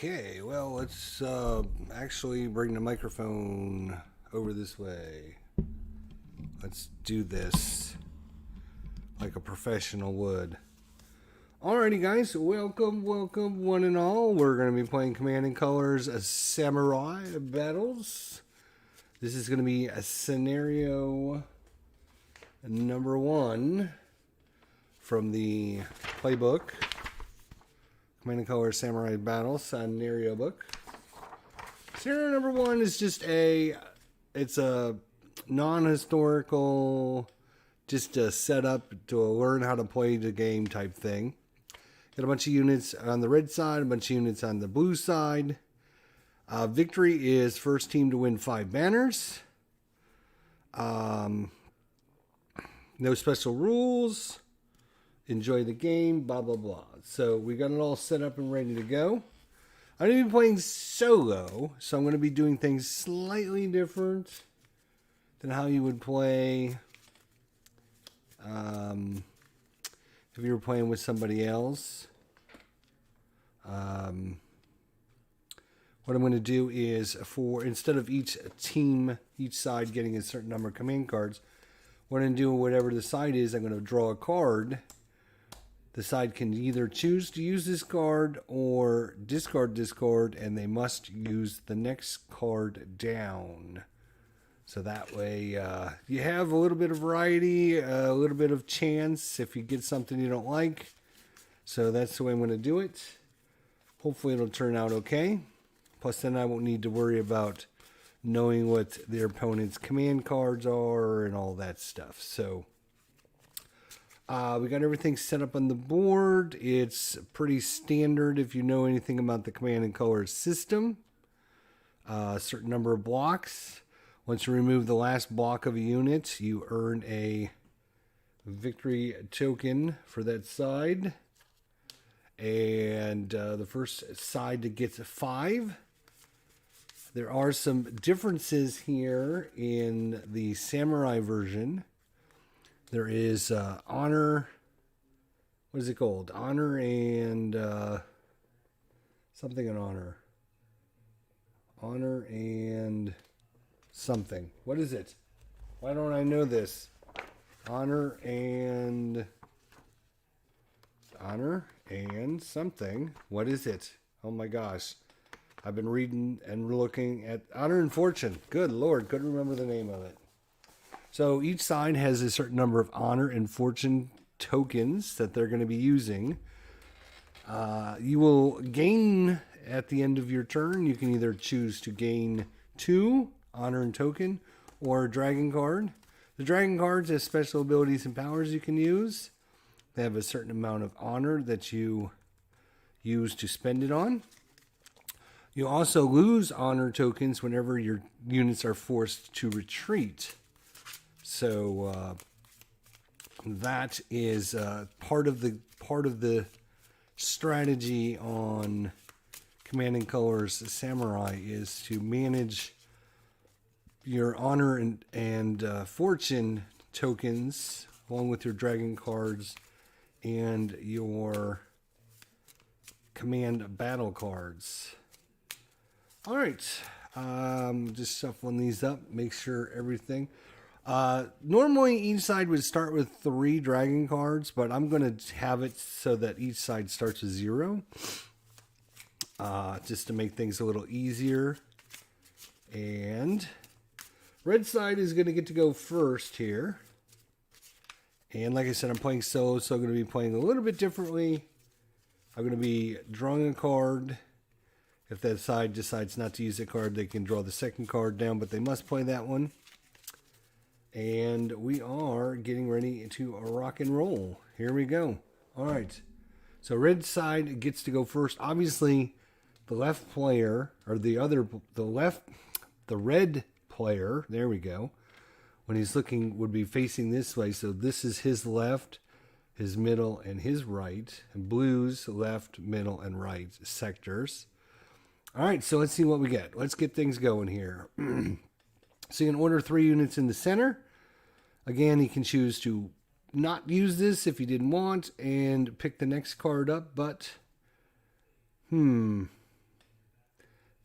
Okay, well, let's actually bring the microphone over this way. Let's do this like a professional would. Alrighty, guys, welcome, one and all. We're going to be playing Command and Colors Samurai Battles. This is going to be a scenario number 1 from the playbook. Command and Colors Samurai Battles scenario book. Scenario number 1 is just it's a non-historical, just a setup to learn how to play the game type thing. Got a bunch of units on the red side, a bunch of units on the blue side. Victory is first team to win 5 banners. No special rules. Enjoy the game, blah, blah, blah. So we got it all set up and ready to go. I'm going to be playing solo, so I'm going to be doing things slightly different than how you would play if you were playing with somebody else. What I'm going to do is, instead of each side getting a certain number of command cards, what I'm going to do, whatever the side is, I'm going to draw a card. The side can either choose to use this card or discard this card, and they must use the next card down. So that way you have a little bit of variety, a little bit of chance if you get something you don't like. So that's the way I'm going to do it. Hopefully it'll turn out okay. Plus then I won't need to worry about knowing what their opponent's command cards are and all that stuff. So we got everything set up on the board. It's pretty standard if you know anything about the Command and Colors system. A certain number of blocks. Once you remove the last block of a unit, you earn a victory token for that side. And the first side that gets 5. There are some differences here in the Samurai version. There is honor, what is it called? Honor and something in honor. Honor and something. What is it? Why don't I know this? Honor and something. What is it? Oh my gosh. I've been reading and looking at Honor and Fortune. Good Lord, couldn't remember the name of it. So each side has a certain number of honor and fortune tokens that they're going to be using. You will gain at the end of your turn. You can either choose to gain 2 honor and token or a dragon card. The dragon cards have special abilities and powers you can use. They have a certain amount of honor that you use to spend it on. You also lose honor tokens whenever your units are forced to retreat. So that is part of the strategy on Command and Colors Samurai is to manage your honor and fortune tokens along with your dragon cards and your command battle cards. All right, just shuffling these up, make sure everything. Normally each side would start with 3 dragon cards, but I'm going to have it so that each side starts with 0. Just to make things a little easier. And red side is going to get to go first here. And like I said, I'm playing solo, so I'm going to be playing a little bit differently. I'm going to be drawing a card. If that side decides not to use a card, they can draw the second card down, but they must play that one. And we are getting ready to rock and roll. Here we go. All right. So red side gets to go first. Obviously, the left player, or the red player, there we go, when he's looking, would be facing this way. So this is his left, his middle, and his right. And blue's left, middle, and right sectors. All right, so let's see what we get. Let's get things going here. So you can order 3 units in the center. Again, you can choose to not use this if you didn't want and pick the next card up, but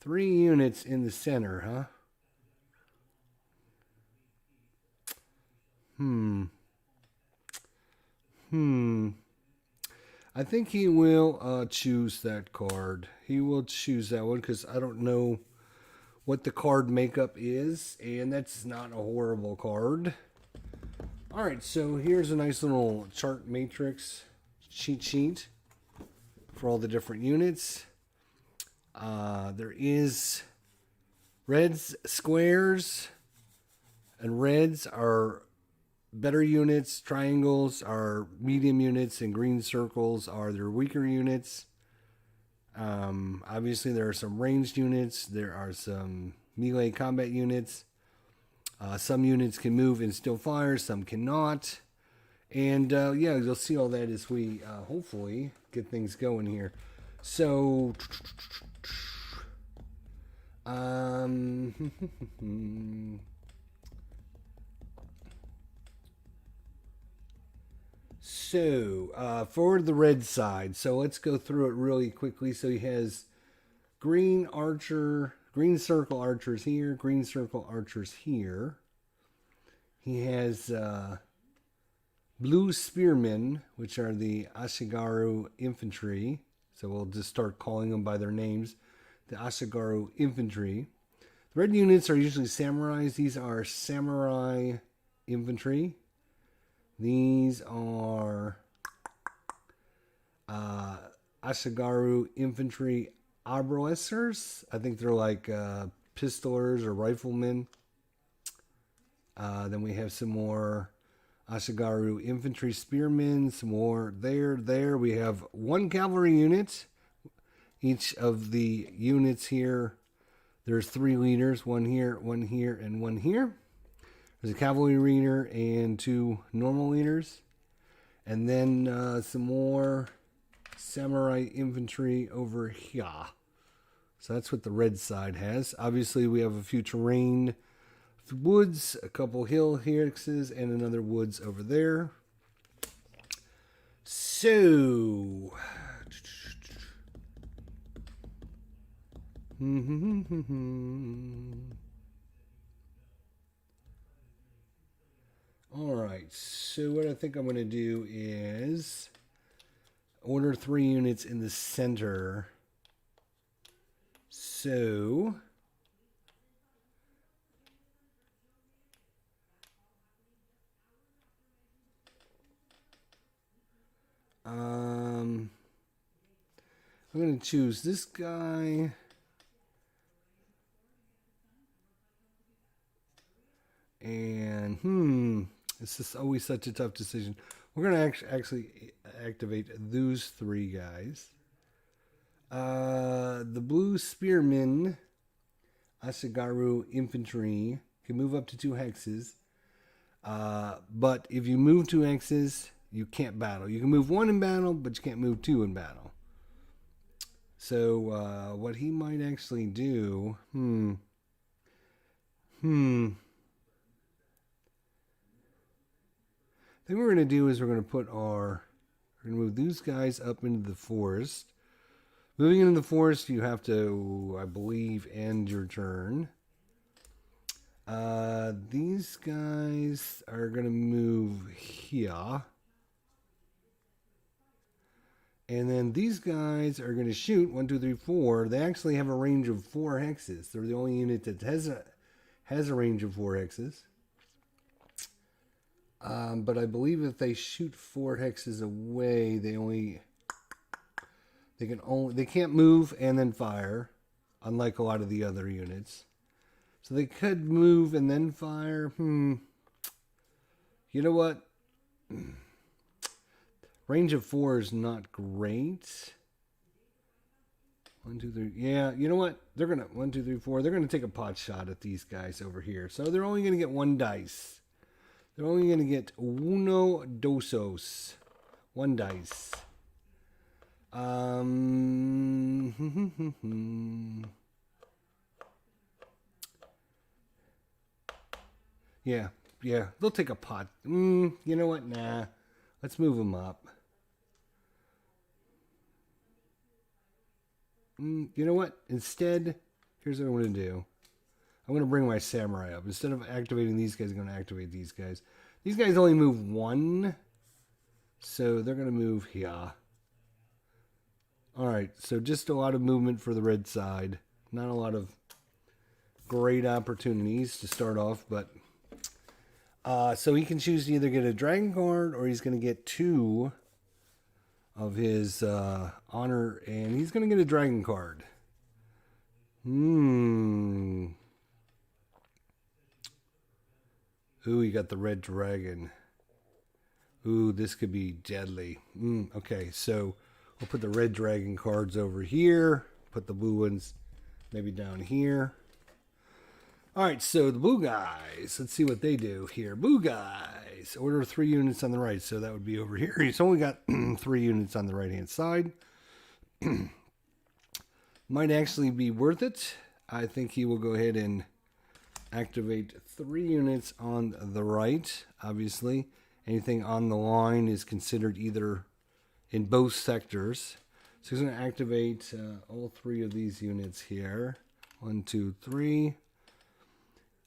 3 units in the center, huh? I think he will choose that card. He will choose that one because I don't know what the card makeup is, and that's not a horrible card. All right, so here's a nice little chart matrix cheat sheet for all the different units. There is reds, squares, and reds are better units. Triangles are medium units, and green circles are their weaker units. Obviously, there are some ranged units. There are some melee combat units. Some units can move and still fire. Some cannot. And yeah, you'll see all that as we hopefully get things going here. So, for the red side, so let's go through it really quickly. So he has green archer, green circle archers here, green circle archers here. He has blue spearmen, which are the Ashigaru infantry. So we'll just start calling them by their names. The Ashigaru infantry. The red units are usually samurais. These are samurai infantry. These are Ashigaru infantry arbalesters. I think they're like pistolers or riflemen. Then we have some more Ashigaru infantry spearmen, some more there. We have one cavalry unit. Each of the units here, there's 3 leaders, one here, and one here. There's a cavalry leader and 2 normal leaders. And then some more samurai infantry over here. So that's what the red side has. Obviously, we have a few terrain woods, a couple hill hexes, and another woods over there. So, all right. So what I think I'm going to do is order 3 units in the center. So I'm going to choose this guy. And, this is always such a tough decision. We're going to actually activate those 3 guys. The blue spearmen, Ashigaru infantry, can move up to 2 hexes. But if you move 2 hexes, you can't battle. You can move 1 in battle, but you can't move 2 in battle. So, what he might actually do, I think what we're going to do is we're going to move these guys up into the forest. Moving into the forest, you have to, I believe, end your turn. These guys are going to move here. And then these guys are going to shoot 1, 2, 3, 4. They actually have a range of 4 hexes. They're the only unit that has a range of 4 hexes. But I believe if they shoot 4 hexes away, they can't move and then fire, unlike a lot of the other units. So they could move and then fire. You know what? Range of 4 is not great. 1, 2, 3. Yeah, you know what? They're gonna 1, 2, 3, 4. They're gonna take a pot shot at these guys over here. So they're only gonna get 1 dice. They're only gonna get uno dosos, 1 dice. Yeah. They'll take a pot. You know what? Nah. Let's move them up. You know what? Instead, Here's what I'm going to do. I'm going to bring my samurai up. Instead of activating these guys, I'm going to activate these guys. These guys only move one. So they're going to move here. Alright, so just a lot of movement for the red side. Not a lot of great opportunities to start off, but... so he can choose to either get a dragon card or he's going to get 2 of his honor, and he's going to get a dragon card. Ooh, you got the red dragon. Ooh, this could be deadly. Okay, so we'll put the red dragon cards over here. Put the blue ones maybe down here. Alright, so the blue guys. Let's see what they do here. Blue guys. Order 3 units on the right. So that would be over here. He's only got 3 units on the right-hand side. Might actually be worth it. I think he will go ahead and activate 3 units on the right. Obviously, anything on the line is considered either in both sectors. So he's going to activate all 3 of these units here. 1, 2, 3.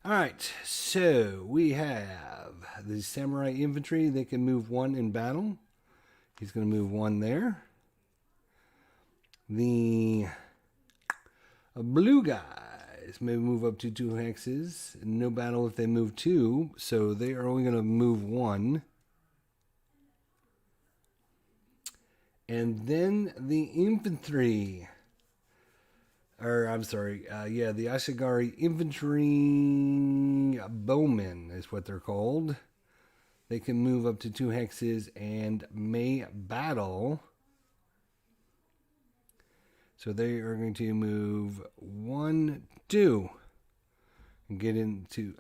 Alright, so we have the samurai infantry. They can move 1 in battle. He's going to move 1 there. The blue guys may move up to 2 hexes. No battle if they move 2, so they are only going to move 1. And then the infantry... the Ashigari infantry bowmen is what they're called. They can move up to 2 hexes and may battle. So they are going to move 1, 2. And get into...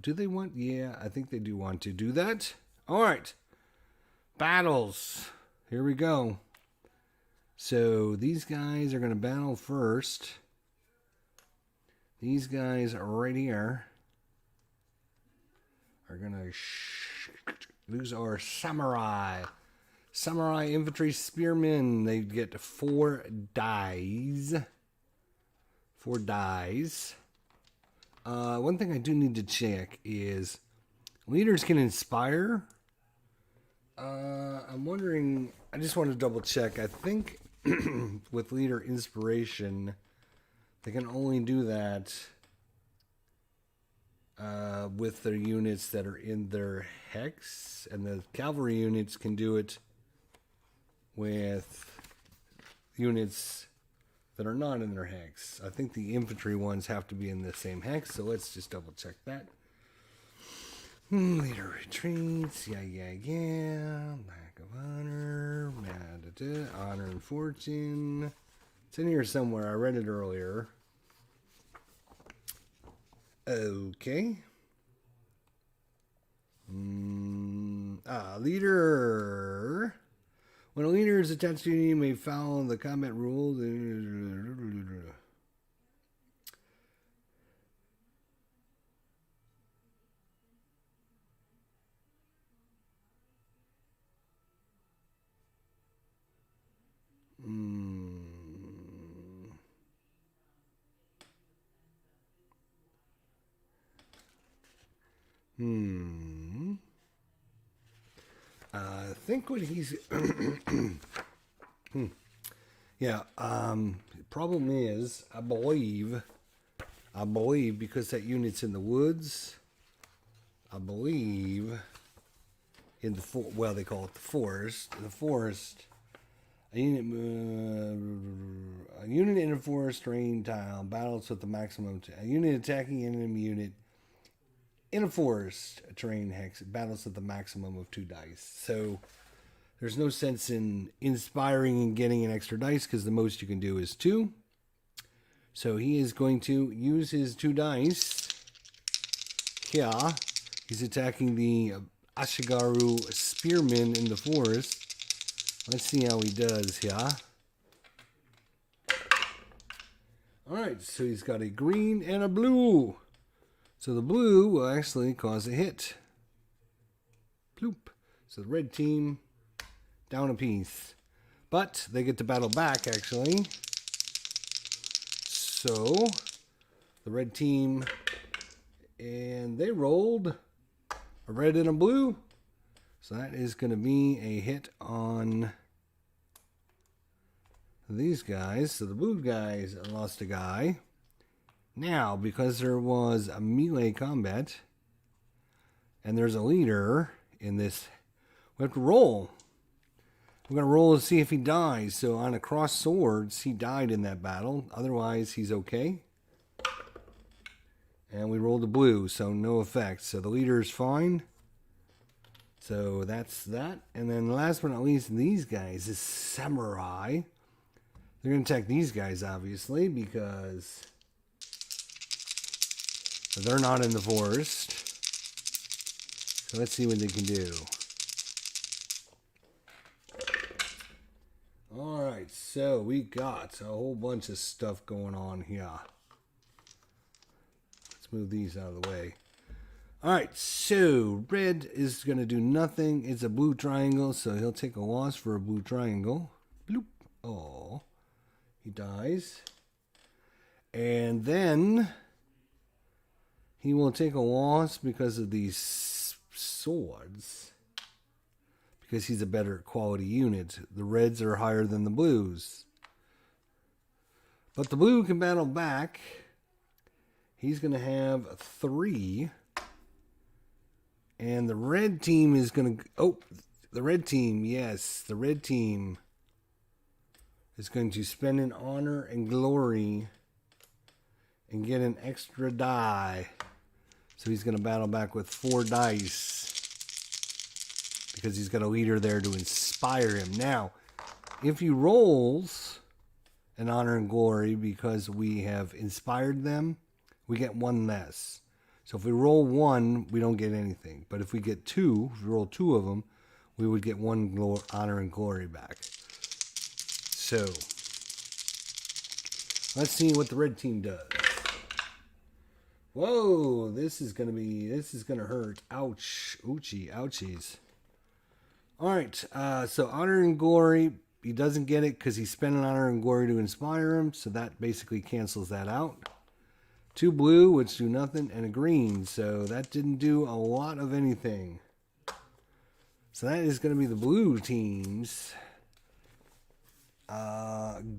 do they want... Yeah, I think they do want to do that. All right. Battles. Here we go. So these guys are going to battle first. These guys are right here. Are going to... These are samurai. Samurai infantry spearmen. They get 4 dies. 4 dies. One thing I do need to check is leaders can inspire. I'm wondering... I just want to double check. I think with leader inspiration, they can only do that with their units that are in their hex, and the cavalry units can do it with units that are not in their hex. I think the infantry ones have to be in the same hex, so let's just double check that. Leader retreats, yeah. Lack of honor, honor and fortune. It's in here somewhere. I read it earlier. Okay. Leader. When a leader is attached to you, you may follow the combat rules. I think what he's... problem is, I believe, because that unit's in the woods, I believe, in the, they call it the forest. The forest, a unit in a forest terrain tile battles with the maximum... A unit attacking an enemy unit in a forest terrain hex battles with the maximum of 2 dice. So there's no sense in inspiring and getting an extra dice because the most you can do is 2. So he is going to use his 2 dice. Here, he's attacking the Ashigaru spearmen in the forest. Let's see how he does here. Alright, so he's got a green and a blue. So the blue will actually cause a hit. Bloop. So the red team down a piece. But they get to battle back, actually. So the red team, and they rolled a red and a blue. So that is going to be a hit on these guys. So the blue guys lost a guy. Now, because there was a melee combat, and there's a leader in this, we have to roll. We're going to roll to see if he dies. So on a cross swords, he died in that battle. Otherwise, he's okay. And we rolled a blue, so no effect. So the leader is fine. So that's that. And then last but not least, these guys, this samurai. They're going to attack these guys, obviously, because they're not in the forest. So let's see what they can do. Alright, so we got a whole bunch of stuff going on here. Let's move these out of the way. Alright, so red is going to do nothing. It's a blue triangle, so he'll take a loss for a blue triangle. Bloop. Oh, he dies. And then he will take a loss because of these swords. Because he's a better quality unit. The reds are higher than the blues. But the blue can battle back. He's going to have 3. And the red team is going to... Oh, the red team, yes. The red team is going to spend an honor and glory and get an extra die. So he's going to battle back with 4 dice. Because he's got a leader there to inspire him. Now, if he rolls an honor and glory because we have inspired them, we get 1 less. So if we roll 1, we don't get anything. But if we get 2, if we roll 2 of them, we would get 1 honor and glory back. So, let's see what the red team does. Whoa, this is going to hurt. Ouch. Ouchie, ouchies. Alright, so honor and glory, he doesn't get it because he spent an honor and glory to inspire him. So that basically cancels that out. 2 blue, which do nothing, and a green. So that didn't do a lot of anything. So that is going to be the blue teams.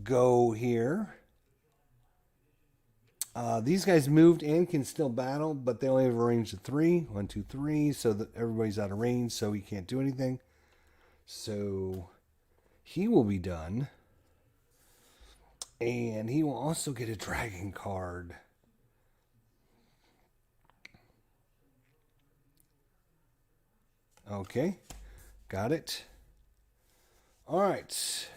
Go here. These guys moved and can still battle, but they only have a range of 3. 1, 2, 3. So that everybody's out of range, so he can't do anything. So he will be done. And he will also get a dragon card. Okay, got it. All right.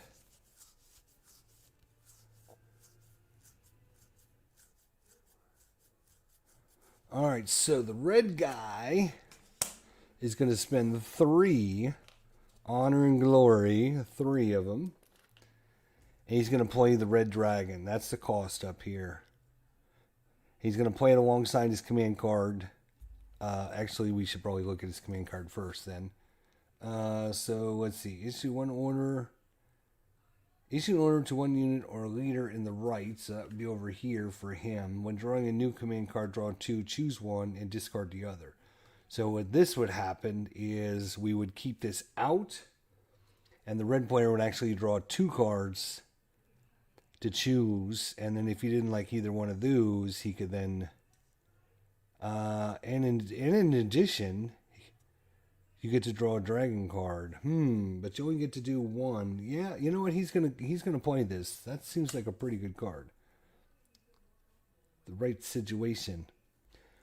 All right, so the red guy is going to spend 3 honor and glory, 3 of them. And he's going to play the red dragon. That's the cost up here. He's going to play it alongside his command card. Actually, we should probably look at his command card first then. So let's see. Issue an order to 1 unit or leader in the right. So that would be over here for him. When drawing a new command card, draw 2, choose 1, and discard the other. So what this would happen is we would keep this out, and the red player would actually draw 2 cards to choose. And then if he didn't like either one of those, he could then... and in addition, you get to draw a dragon card. But you only get to do 1. Yeah, you know what? He's gonna play this. That seems like a pretty good card. The right situation.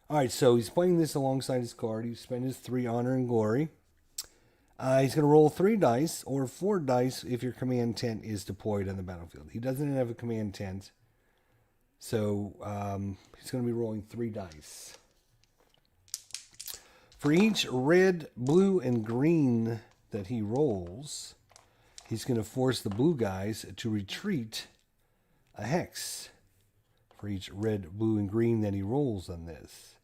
All right, so he's playing this alongside his card. He spent his 3 honor and glory. He's gonna roll 3 dice or 4 dice if your command tent is deployed on the battlefield. He doesn't have a command tent, so he's gonna be rolling 3 dice. For each red, blue, and green that he rolls, he's going to force the blue guys to retreat a hex. For each red, blue, and green that he rolls on this.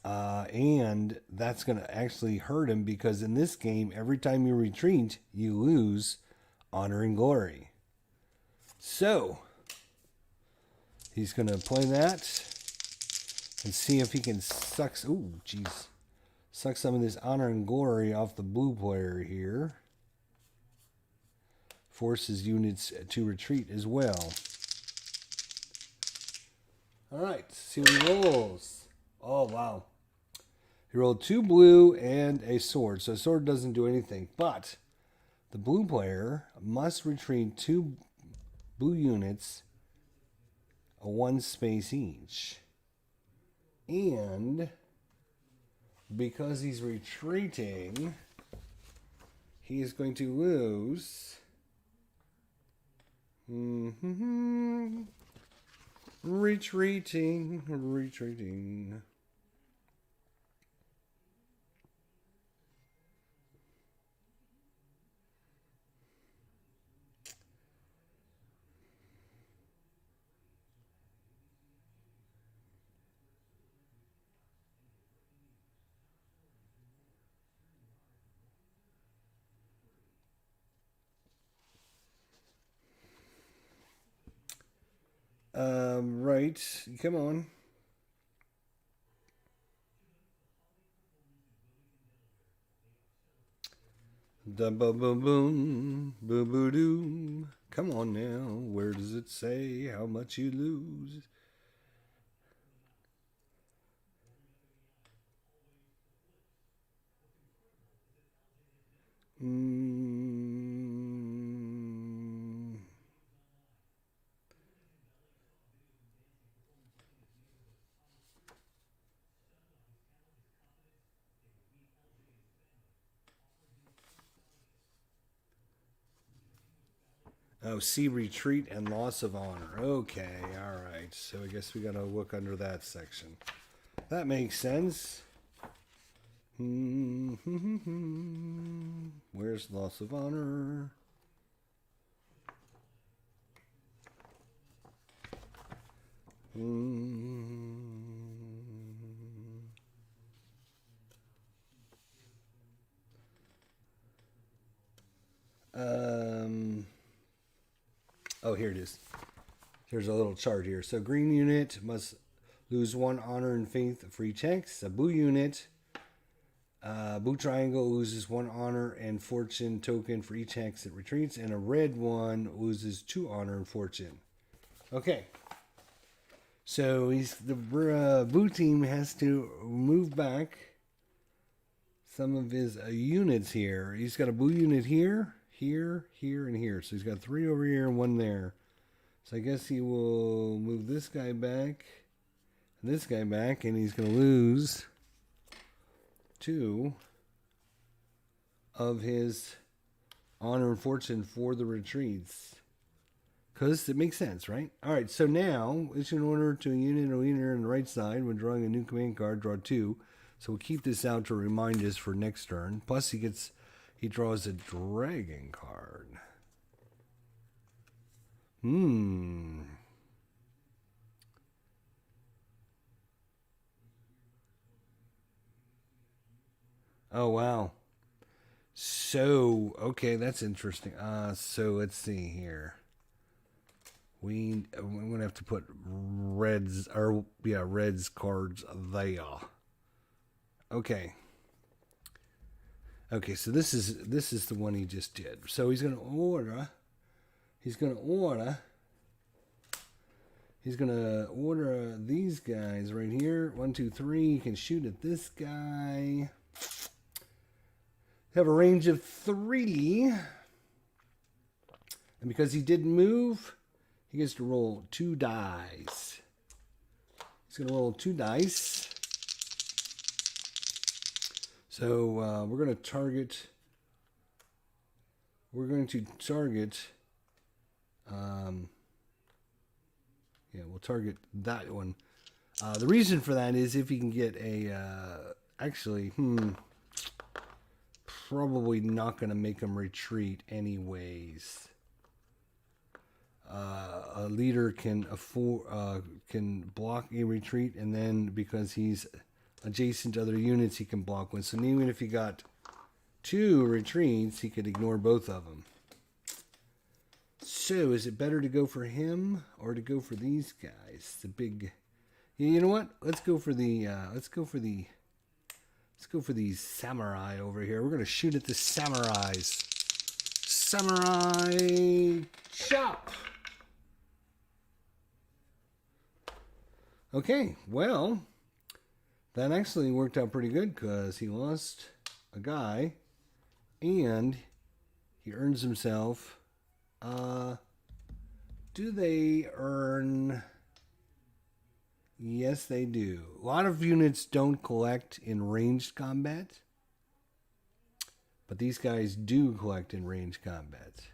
And that's going to actually hurt him because in this game, every time you retreat, you lose honor and glory. So, He's going to play that and see if he can suck. Ooh, jeez. Suck some of this honor and glory off the blue player here. Forces units to retreat as well. All right, see what he rolls. Oh, wow. He rolled 2 blue and a sword. So a sword doesn't do anything. But the blue player must retreat 2 blue units, a 1 space each. And because he's retreating, he is going to lose. Retreating. Right. Come on. Da ba boom boom, boo boo doo. Come on now. Where does it say how much you lose? Oh, see retreat and loss of honor. Okay, all right. So I guess we got to look under that section. That makes sense. Where's loss of honor? Oh, here it is. Here's a little chart here. So green unit must lose 1 honor and faith for each hex. A blue unit, blue triangle loses 1 honor and fortune token for each hex it retreats. And a red one loses 2 honor and fortune. Okay. So the blue team has to move back some of his units here. He's got a blue unit here, here, and here. So he's got 3 over here and 1 there. So I guess he will move this guy back, and this guy back, and he's going to lose 2 of his honor and fortune for the retreats. Because it makes sense, right? All right, so now, issue an order to a unit or leader on the right side. When drawing a new command card, draw 2. So we'll keep this out to remind us for next turn. Plus, he draws a dragon card. Oh, wow. So, okay, that's interesting. So let's see here. I'm going to have to put reds cards there. Okay. Okay, so this is the one he just did. So he's going to order these guys right here. 1, 2, 3. You can shoot at this guy. Have a range of 3. And because he didn't move, he gets to roll 2 dice. He's going to roll 2 dice. So we're going to target. We'll target that one. The reason for that is if you can get probably not going to make him retreat anyways. A leader can block a retreat, and then because he's adjacent to other units, he can block one. So even if he got 2 retreats, he could ignore both of them. So, is it better to go for him or to go for these guys? The big. You know what? Let's go for the. Let's go for these samurai over here. We're gonna shoot at the samurais. Samurai chop. Okay, well, that actually worked out pretty good because he lost a guy, and he earns himself. Do they earn? Yes, they do. A lot of units don't collect in ranged combat, but these guys do collect in ranged combat.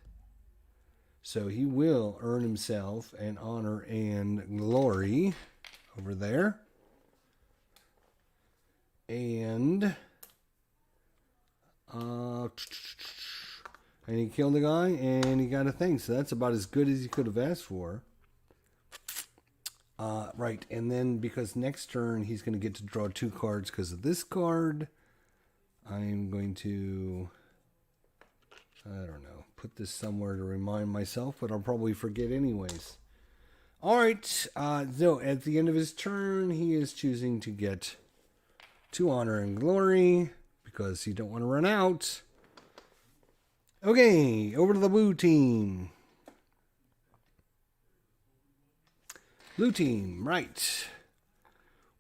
So he will earn himself an honor and glory over there. And he killed a guy and he got a thing. So that's about as good as he could have asked for. Right, and then because next turn he's going to get to draw 2 cards because of this card, I'm going to, I don't know, put this somewhere to remind myself, but I'll probably forget anyways. All right, so at the end of his turn, he is choosing to get 2 honor and glory because he don't want to run out. Okay, over to the blue team. Blue team, right.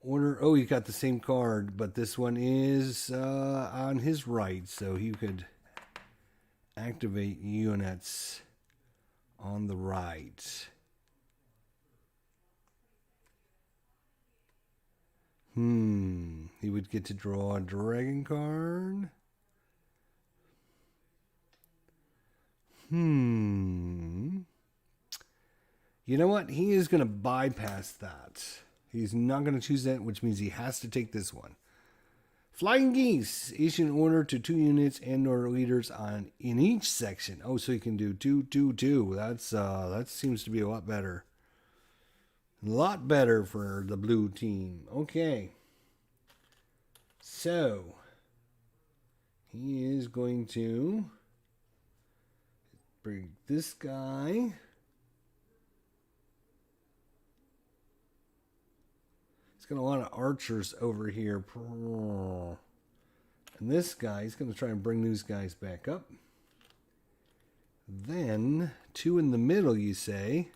Order, oh, he got the same card, but this one is on his right, so he could activate units on the right. He would get to draw a dragon card. You know what? He is going to bypass that. He's not going to choose that, which means he has to take this one. Flying Geese. Issue an order to 2 units and or leaders in each section. Oh, so he can do 2, 2, 2. That seems to be a lot better. A lot better for the blue team. Okay. So, he is going to bring this guy. Got a lot of archers over here. And this guy, he's going to try and bring these guys back up. Then, 2 in the middle, you say.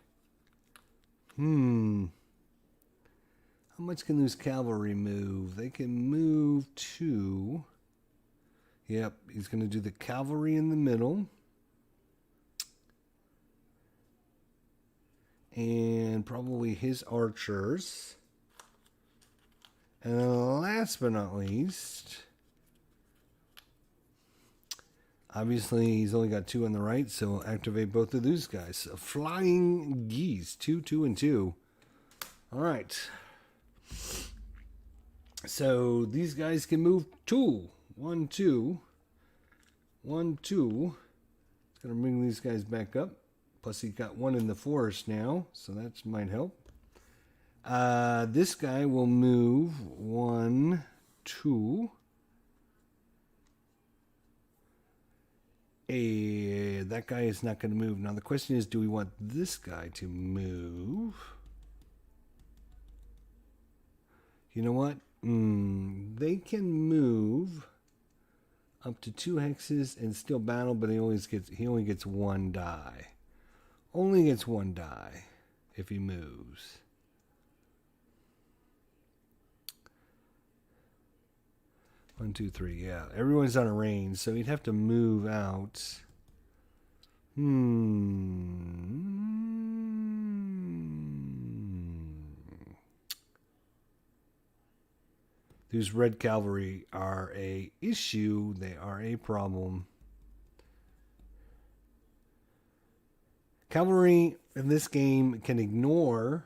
How much can those cavalry move? They can move 2. Yep, he's going to do the cavalry in the middle. And probably his archers. And last but not least, obviously he's only got 2 on the right, so we'll activate both of those guys. So Flying Geese, 2, 2, and 2. All right. So these guys can move 2. 1, 2. 1, 2. It's going to bring these guys back up. Plus he got 1 in the forest now, so that might help. This guy will move 1, 2. That guy is not going to move. Now the question is, do we want this guy to move? You know what? They can move up to 2 hexes and still battle, but he only gets 1 die. Only gets 1 die if he moves. One, 2, 3, yeah. Everyone's on a range, so he'd have to move out. These red cavalry are a issue. They are a problem. Cavalry in this game can ignore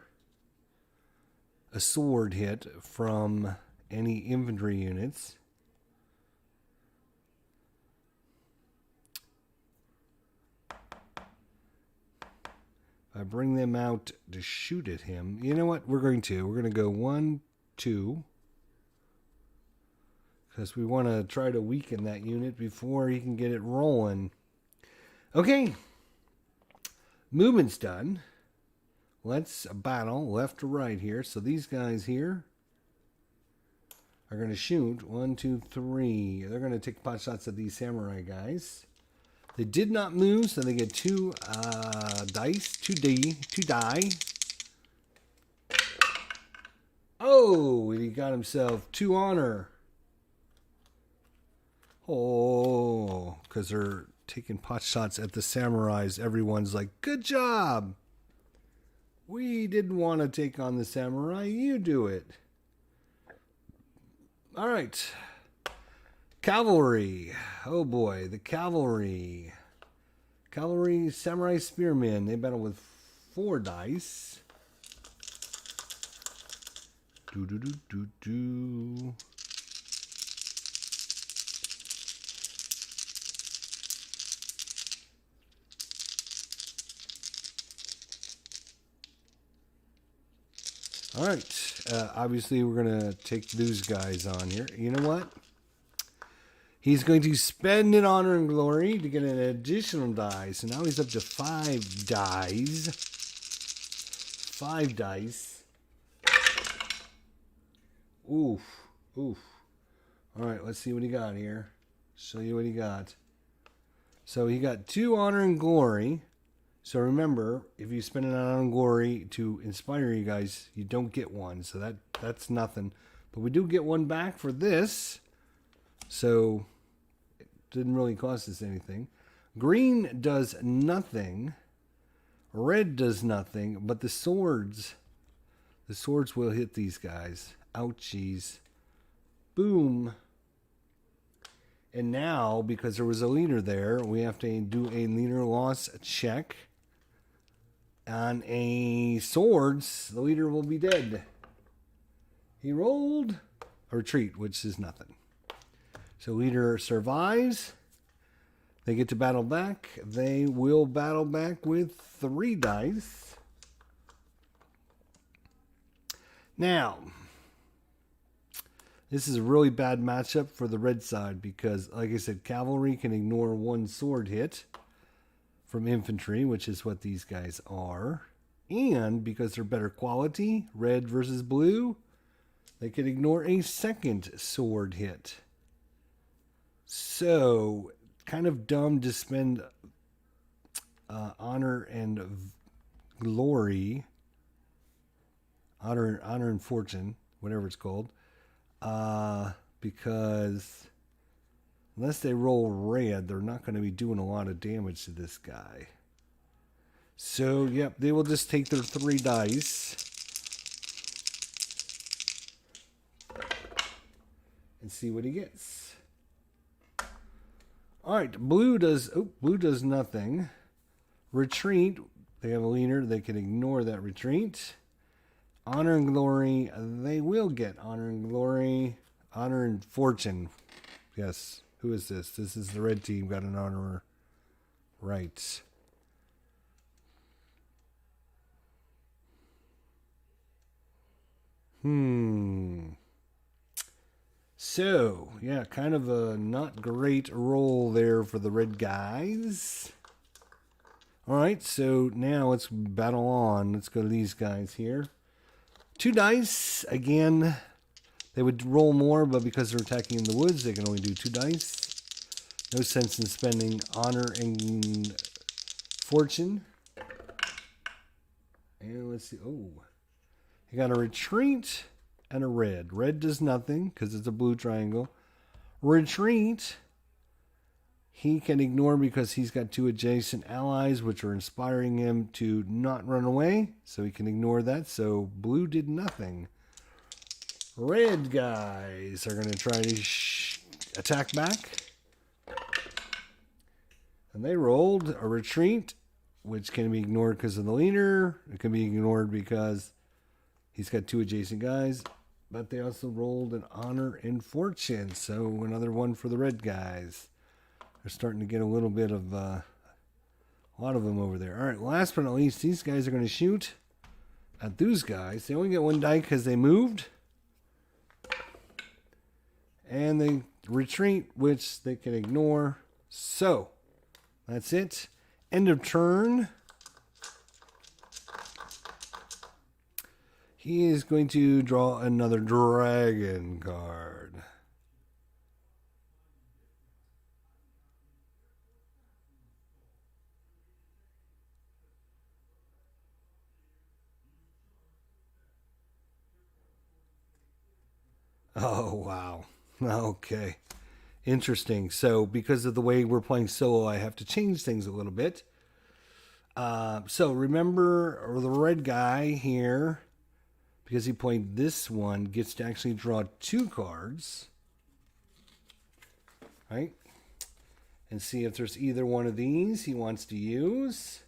a sword hit from any infantry units. I bring them out to shoot at him. You know what? We're going to go 1, 2. Because we want to try to weaken that unit before he can get it rolling. Okay. Movement's done. Let's battle left to right here. So these guys here are going to shoot. 1, 2, 3. They're going to take pot shots at these samurai guys. They did not move, so they get 2 dice, 2 die. Oh, he got himself 2 honor. Oh, because they're taking pot shots at the samurais. Everyone's like, good job. We didn't want to take on the samurai. You do it. All right. Cavalry. Oh boy, the cavalry. Cavalry, samurai spearmen. They battle with 4 dice. Do. All right. Obviously, we're going to take those guys on here. You know what? He's going to spend an honor and glory to get an additional die. So now he's up to 5 dice. 5 dice. Oof. All right, let's see what he got here. Show you what he got. So he got 2 honor and glory. So remember, if you spend an honor and glory to inspire you guys, you don't get 1. So that's nothing. But we do get 1 back for this. So it didn't really cost us anything. Green does nothing. Red does nothing. But the swords will hit these guys. Ouchies. Boom. And now, because there was a leader there, we have to do a leader loss check. On a swords, the leader will be dead. He rolled a retreat, which is nothing. So leader survives. They get to battle back. They will battle back with 3 dice. Now, this is a really bad matchup for the red side because, like I said, cavalry can ignore 1 sword hit from infantry, which is what these guys are. And because they're better quality, red versus blue, they can ignore a 2nd sword hit. So, kind of dumb to spend honor and glory, honor and fortune, whatever it's called, because unless they roll red, they're not going to be doing a lot of damage to this guy. So, yep, they will just take their 3 dice and see what he gets. All right, blue does nothing. Retreat, they have a leader. They can ignore that retreat. Honor and glory, they will get honor and glory. Honor and fortune. Yes. Who is this? This is the red team. Got an honor. Right. So, yeah, kind of a not great roll there for the red guys. All right, so now let's battle on. Let's go to these guys here. 2 dice. Again, they would roll more, but because they're attacking in the woods, they can only do 2 dice. No sense in spending honor and fortune. And let's see. Oh, he got a retreat and a red. Red does nothing because it's a blue triangle. Retreat, he can ignore because he's got 2 adjacent allies, which are inspiring him to not run away. So he can ignore that. So blue did nothing. Red guys are going to try to attack back. And they rolled a retreat, which can be ignored because of the leader. It can be ignored because he's got 2 adjacent guys. But they also rolled an honor and fortune. So another one for the red guys. They're starting to get a little bit of a lot of them over there. All right, last but not least, these guys are going to shoot at those guys. They only get 1 die because they moved. And they retreat, which they can ignore. So, that's it. End of turn. He is going to draw another dragon card. Oh, wow. Okay. Interesting. So, because of the way we're playing solo, I have to change things a little bit. So, remember the red guy here, because he played this one, gets to actually draw 2 cards. Right? And see if there's either one of these he wants to use.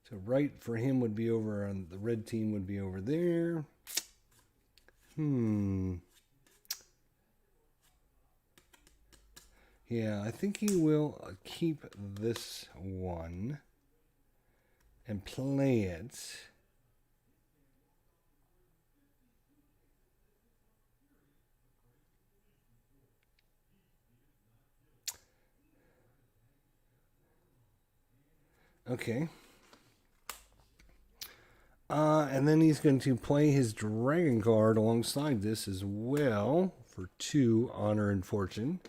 So right for him would be over on the red team would be over there. Yeah, I think he will keep this one and play it. Okay. And then he's going to play his dragon card alongside this as well for 2 honor and fortune.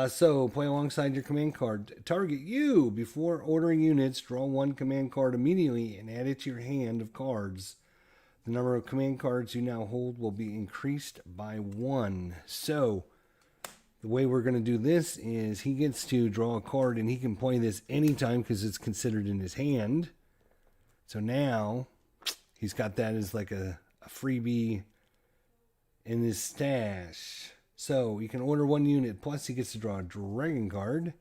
So play alongside your command card. Target you. Before ordering units, draw 1 command card immediately and add it to your hand of cards. The number of command cards you now hold will be increased by 1. So the way we're going to do this is he gets to draw a card and he can play this anytime because it's considered in his hand. So now he's got that as like a freebie in his stash. So he can order 1 unit, plus he gets to draw a dragon card.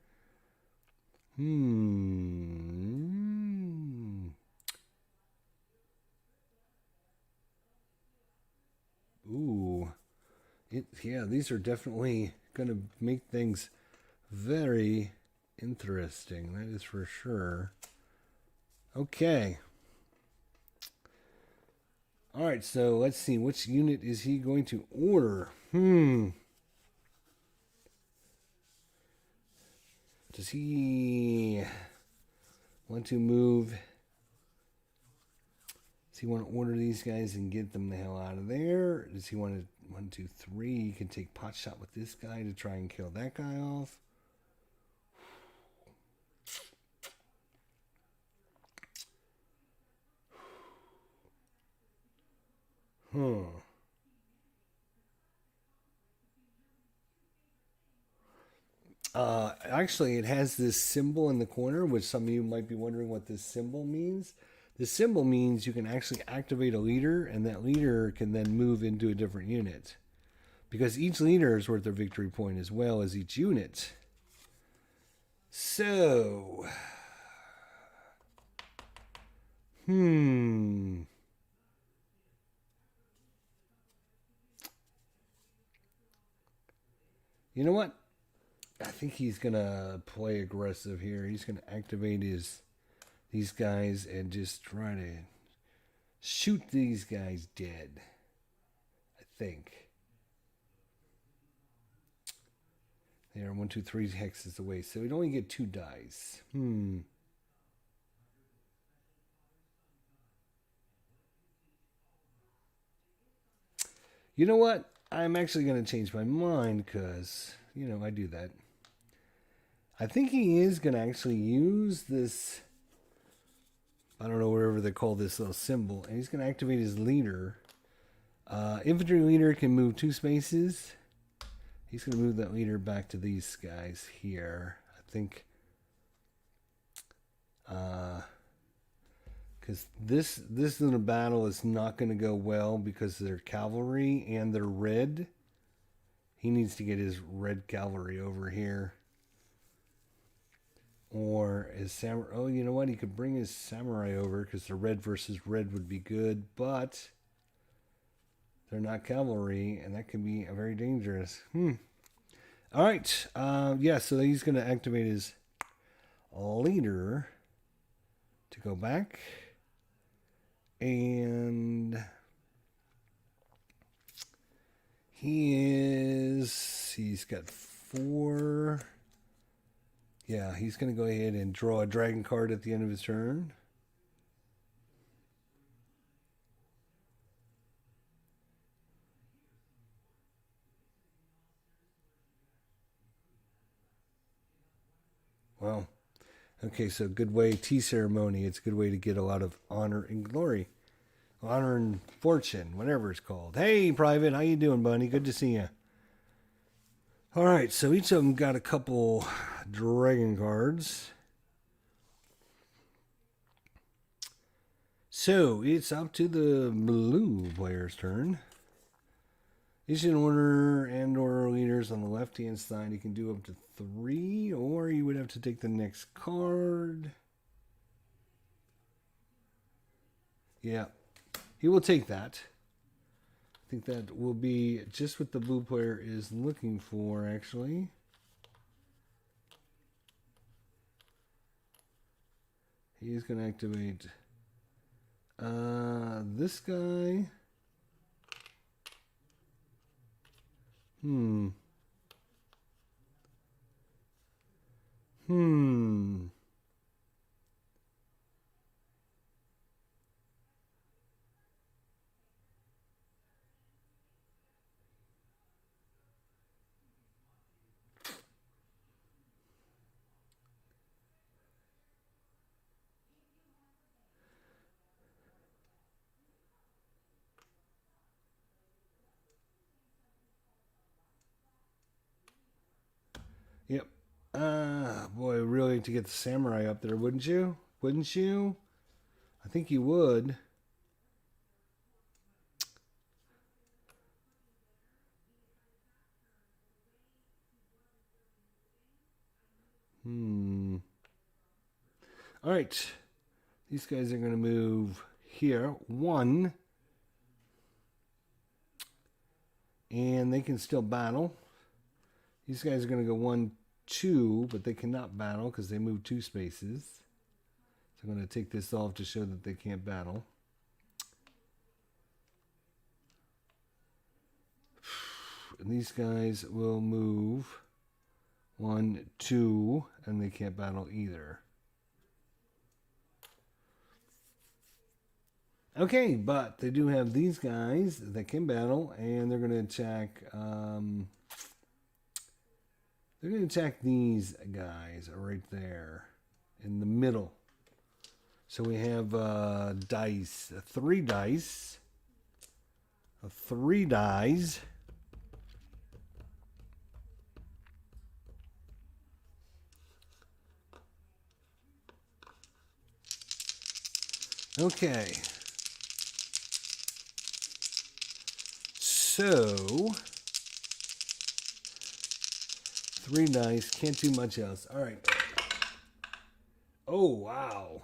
Ooh. Yeah, these are definitely going to make things very interesting. That is for sure. Okay. All right, so let's see. Which unit is he going to order? Does he want to move? Does he want to order these guys and get them the hell out of there? Does he want to 1, 2, 3? You can take pot shot with this guy to try and kill that guy off. Actually, it has this symbol in the corner, which some of you might be wondering what this symbol means. This symbol means you can actually activate a leader, and that leader can then move into a different unit. Because each leader is worth their victory point as well as each unit. So... You know what? I think he's going to play aggressive here. He's going to activate these guys and just try to shoot these guys dead. I think. They are 1, 2, 3 hexes away, so we'd only get 2 dice. You know what? I'm actually going to change my mind because, I do that. I think he is going to actually use this, I don't know, wherever they call this little symbol, and he's going to activate his leader. Infantry leader can move 2 spaces. He's going to move that leader back to these guys here. I think, because this in a battle is not going to go well because they're cavalry and they're red. He needs to get his red cavalry over here. Or his samurai. Oh, you know what? He could bring his samurai over because the red versus red would be good, but they're not cavalry, and that can be very dangerous. All right. So he's going to activate his leader to go back. And he's got 4. Yeah, he's going to go ahead and draw a dragon card at the end of his turn. Well, okay, so good way, tea ceremony. It's a good way to get a lot of honor and glory. Honor and fortune, whatever it's called. Hey, Private, how you doing, buddy? Good to see you. All right, so each of them got a couple dragon cards. So it's up to the blue player's turn. Each in order and or leaders on the left-hand side, he can do up to 3, or you would have to take the next card. Yeah, he will take that. I think that will be just what the blue player is looking for, actually. He's going to activate this guy. Yep. Boy, really to get the samurai up there, wouldn't you? Wouldn't you? I think you would. All right. These guys are going to move here. 1. And they can still battle. These guys are going to go 1, 2, but they cannot battle because they move 2 spaces. So I'm going to take this off to show that they can't battle. And these guys will move 1, 2, and they can't battle either. Okay, but they do have these guys that can battle, and they're going to attack. They're going to attack these guys right there in the middle. So we have dice, 3 dice, 3 dice. Okay. So 3 dice, can't do much else. All right. Oh, wow.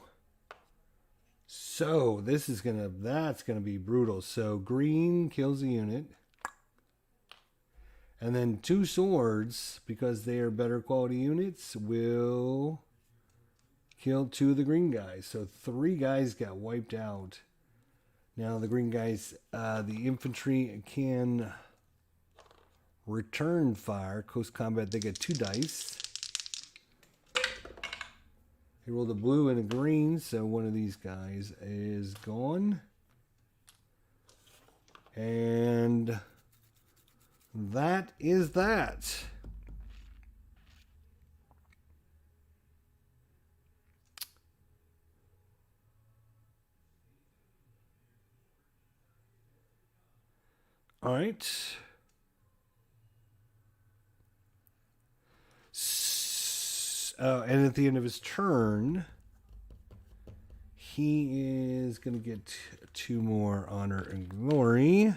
So that's gonna be brutal. So green kills a unit. And then 2 swords, because they are better quality units, will kill 2 of the green guys. So 3 guys got wiped out. Now the green guys, the infantry can return fire. Close combat, they get 2 dice. He rolled a blue and a green, so one of these guys is gone. And that is that. All right. And at the end of his turn, he is going to get 2 more honor and glory.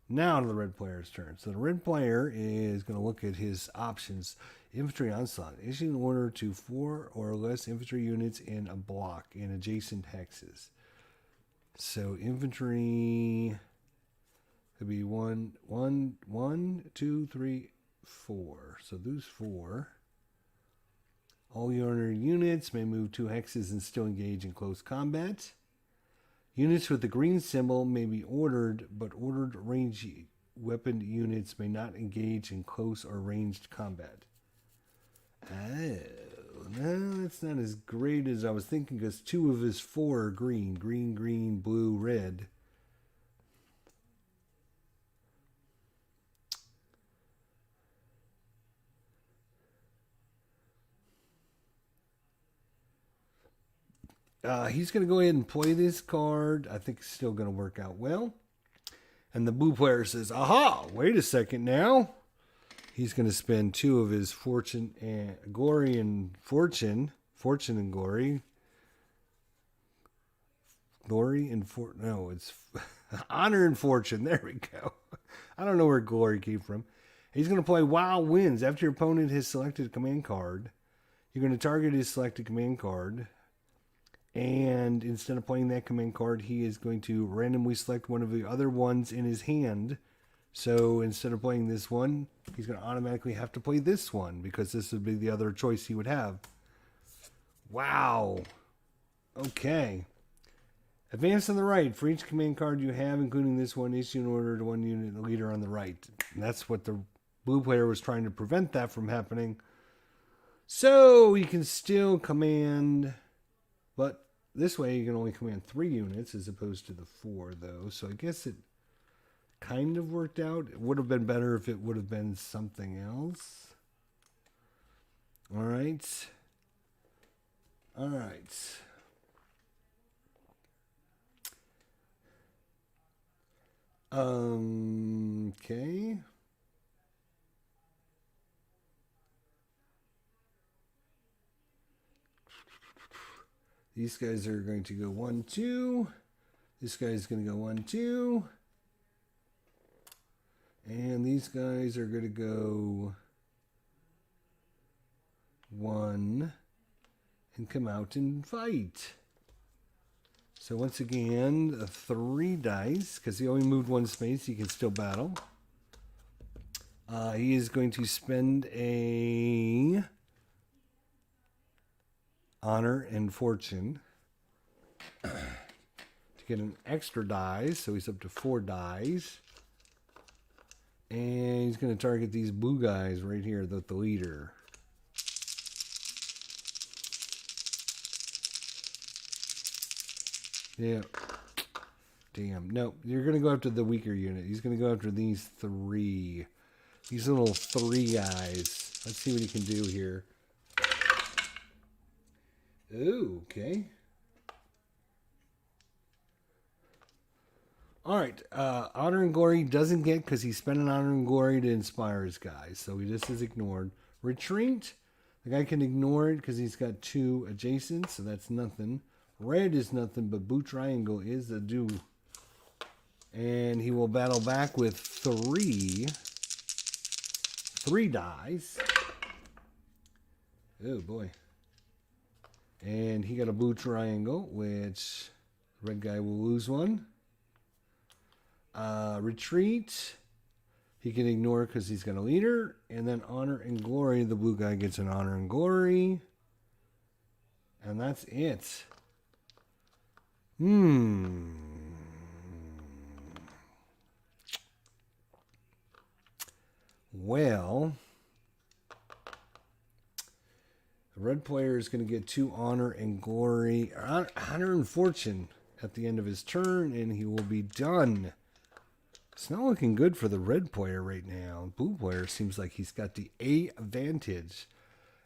Now to the red player's turn. So the red player is going to look at his options. Infantry onslaught. Issue an order to 4 or less infantry units in a block in adjacent hexes. So infantry could be 1, 2, 3, 4. So those 4. All your units may move 2 hexes and still engage in close combat. Units with the green symbol may be ordered, but ordered range weapon units may not engage in close or ranged combat. Oh, no, that's not as great as I was thinking, because 2 of his 4 are green. Green, green, blue, red. He's going to go ahead and play this card. I think it's still going to work out well. And the blue player says, aha, wait a second now. He's going to spend 2 of his fortune and glory and fortune. Fortune and glory. Glory and no, it's honor and fortune. There we go. I don't know where glory came from. He's going to play Wild Winds. After your opponent has selected a command card, you're going to target his selected command card. And instead of playing that command card, he is going to randomly select one of the other ones in his hand. So instead of playing this one, he's going to automatically have to play this one, because this would be the other choice he would have. Wow. Okay. Advance on the right. For each command card you have, including this one, issue an order to one unit leader on the right. And that's what the blue player was trying to prevent that from happening. So he can still command, but this way you can only command 3 units as opposed to the 4, though. So I guess it kind of worked out. It would have been better if it would have been something else. All right. All right. Okay. These guys are going to go 1, 2. This guy's going to go 1, 2. And these guys are going to go 1 and come out and fight. So once again, 3 dice, because he only moved 1 space, he can still battle. He is going to spend a honor and fortune to get an extra dice, so he's up to 4 dice. And he's going to target these blue guys right here, the leader. Yeah. Damn. No, you're going to go after the weaker unit. He's going to go after these 3. These little 3 guys. Let's see what he can do here. Ooh, okay. All right. Honor and Glory doesn't get because he spent an Honor and Glory to inspire his guys. So he just is ignored. Retreat. The guy can ignore it because he's got 2 adjacent. So that's nothing. Red is nothing, but Blue Triangle is a do. And he will battle back with 3 dice. Oh, boy. And he got a Blue Triangle, which red guy will lose 1. Retreat. He can ignore because he's got a leader. And then Honor and Glory. The blue guy gets an Honor and Glory. And that's it. Well, the red player is going to get 2 Honor and Glory, Honor and Fortune at the end of his turn, and he will be done. It's not looking good for the red player right now. Blue player seems like he's got the advantage.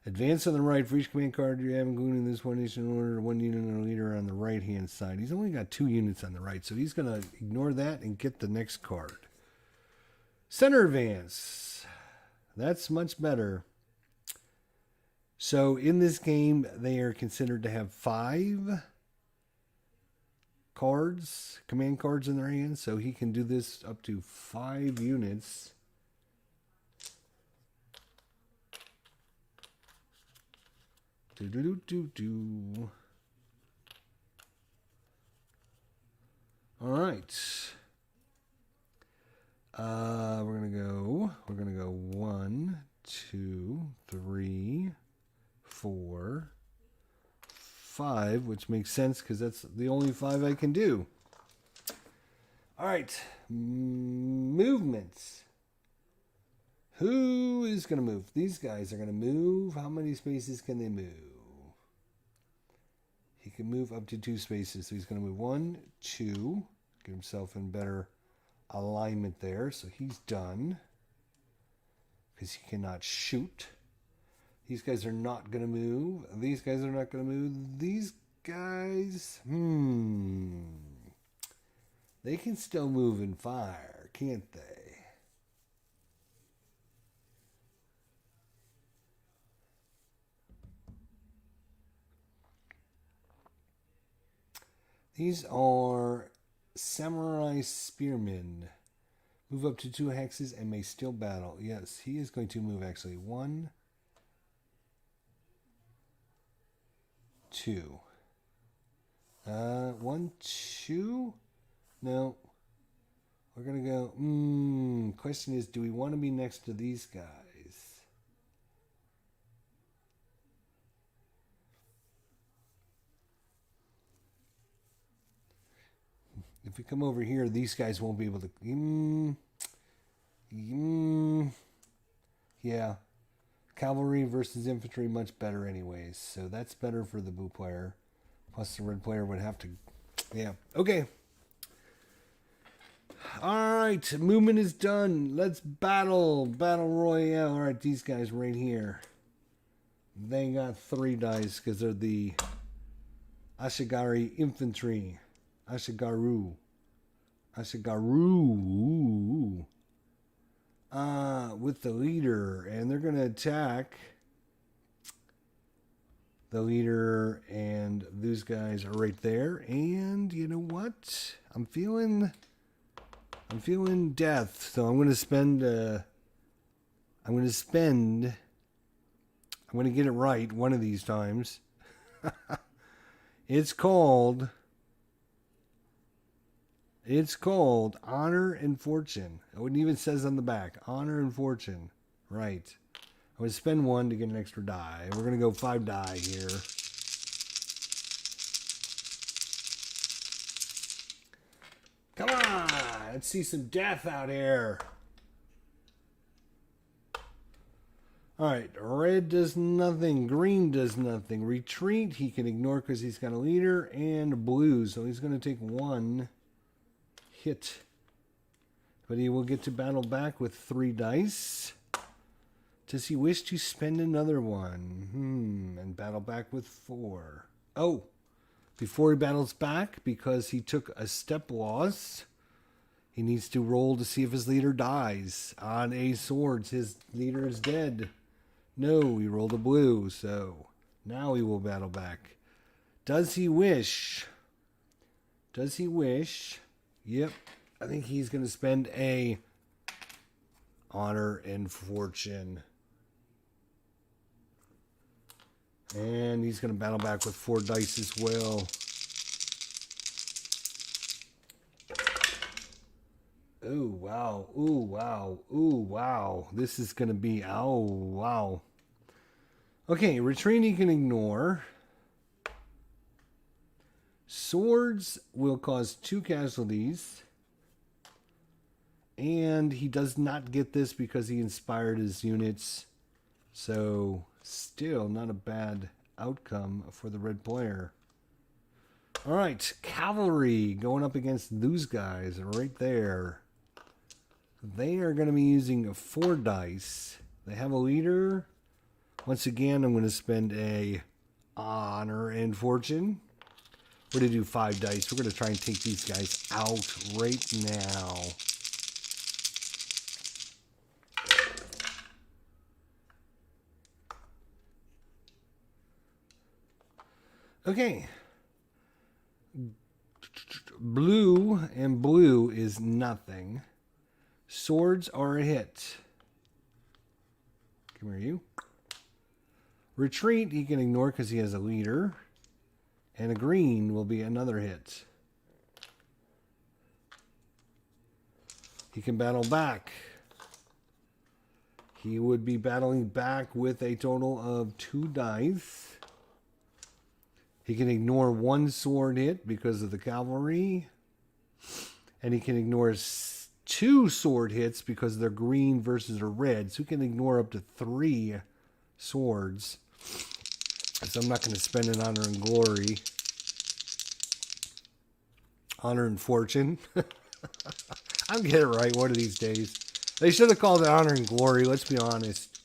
Advance on the right. For each command card you have, including this one, is in order to 1 unit and a leader on the right-hand side. He's only got 2 units on the right, so he's going to ignore that and get the next card. Center advance. That's much better. So in this game, they are considered to have 5 cards, command cards in their hands. So he can do this up to 5 units. All right. We're gonna go 1, 2, 3, 4, 5, which makes sense because that's the only 5 I can do. All right. Movements. Who is going to move? These guys are going to move. How many spaces can they move? He can move up to 2 spaces. So he's going to move 1, 2. Get himself in better alignment there. So he's done. Because he cannot shoot. These guys are not going to move. These guys are not going to move. These guys, they can still move and fire, can't they? These are samurai spearmen. Move up to 2 hexes and may still battle. Yes, he is going to move actually. 1, 2. 1, 2? No. We're going to go, question is, do we want to be next to these guys? If we come over here, these guys won't be able to... yeah. Cavalry versus infantry, much better anyways. So that's better for the blue player. Plus the red player would have to... yeah. Okay. Alright. Movement is done. Let's battle. Battle Royale. Alright, these guys right here. They got 3 dice because they're the Ashigari infantry. Ashigaru. With the leader. And they're going to attack the leader. And those guys are right there. And you know what? I'm feeling death. So I'm going to spend... I'm going to get it right one of these times. It's called Honor and Fortune. It even says on the back, Honor and Fortune. Right. I'm going to spend 1 to get an extra die. We're going to go 5 die here. Come on. Let's see some death out here. Alright, red does nothing. Green does nothing. Retreat, he can ignore because he's got a leader. And blue, so he's going to take 1 hit. But he will get to battle back with 3 dice. Does he wish to spend another one? And battle back with 4. Oh, before he battles back, because he took a step loss, he needs to roll to see if his leader dies. On a swords, his leader is dead. No, he rolled a blue, so now he will battle back. Does he wish? Yep. I think he's going to spend a Honor and Fortune. And he's going to battle back with 4 dice as well. Ooh, wow. Ooh, wow. Ooh, wow. This is going to be... oh, wow. Okay, retreat he can ignore. Swords will cause 2 casualties. And he does not get this because he inspired his units. So, still not a bad outcome for the red player. Alright, cavalry going up against those guys right there. They are going to be using 4 dice. They have a leader. Once again, I'm going to spend a Honor and Fortune. We're going to do 5 dice. We're going to try and take these guys out right now. Okay. Blue and blue is nothing. Swords are a hit. Come here, you. Retreat, he can ignore because he has a leader. And a green will be another hit. He can battle back. He would be battling back with a total of 2 dice. He can ignore 1 sword hit because of the cavalry. And he can ignore 2 sword hits because they're green versus a red. So he can ignore up to 3 swords. So I'm not going to spend an honor and glory. Honor and fortune. I'll get it right one of these days. They should have called it honor and glory, let's be honest.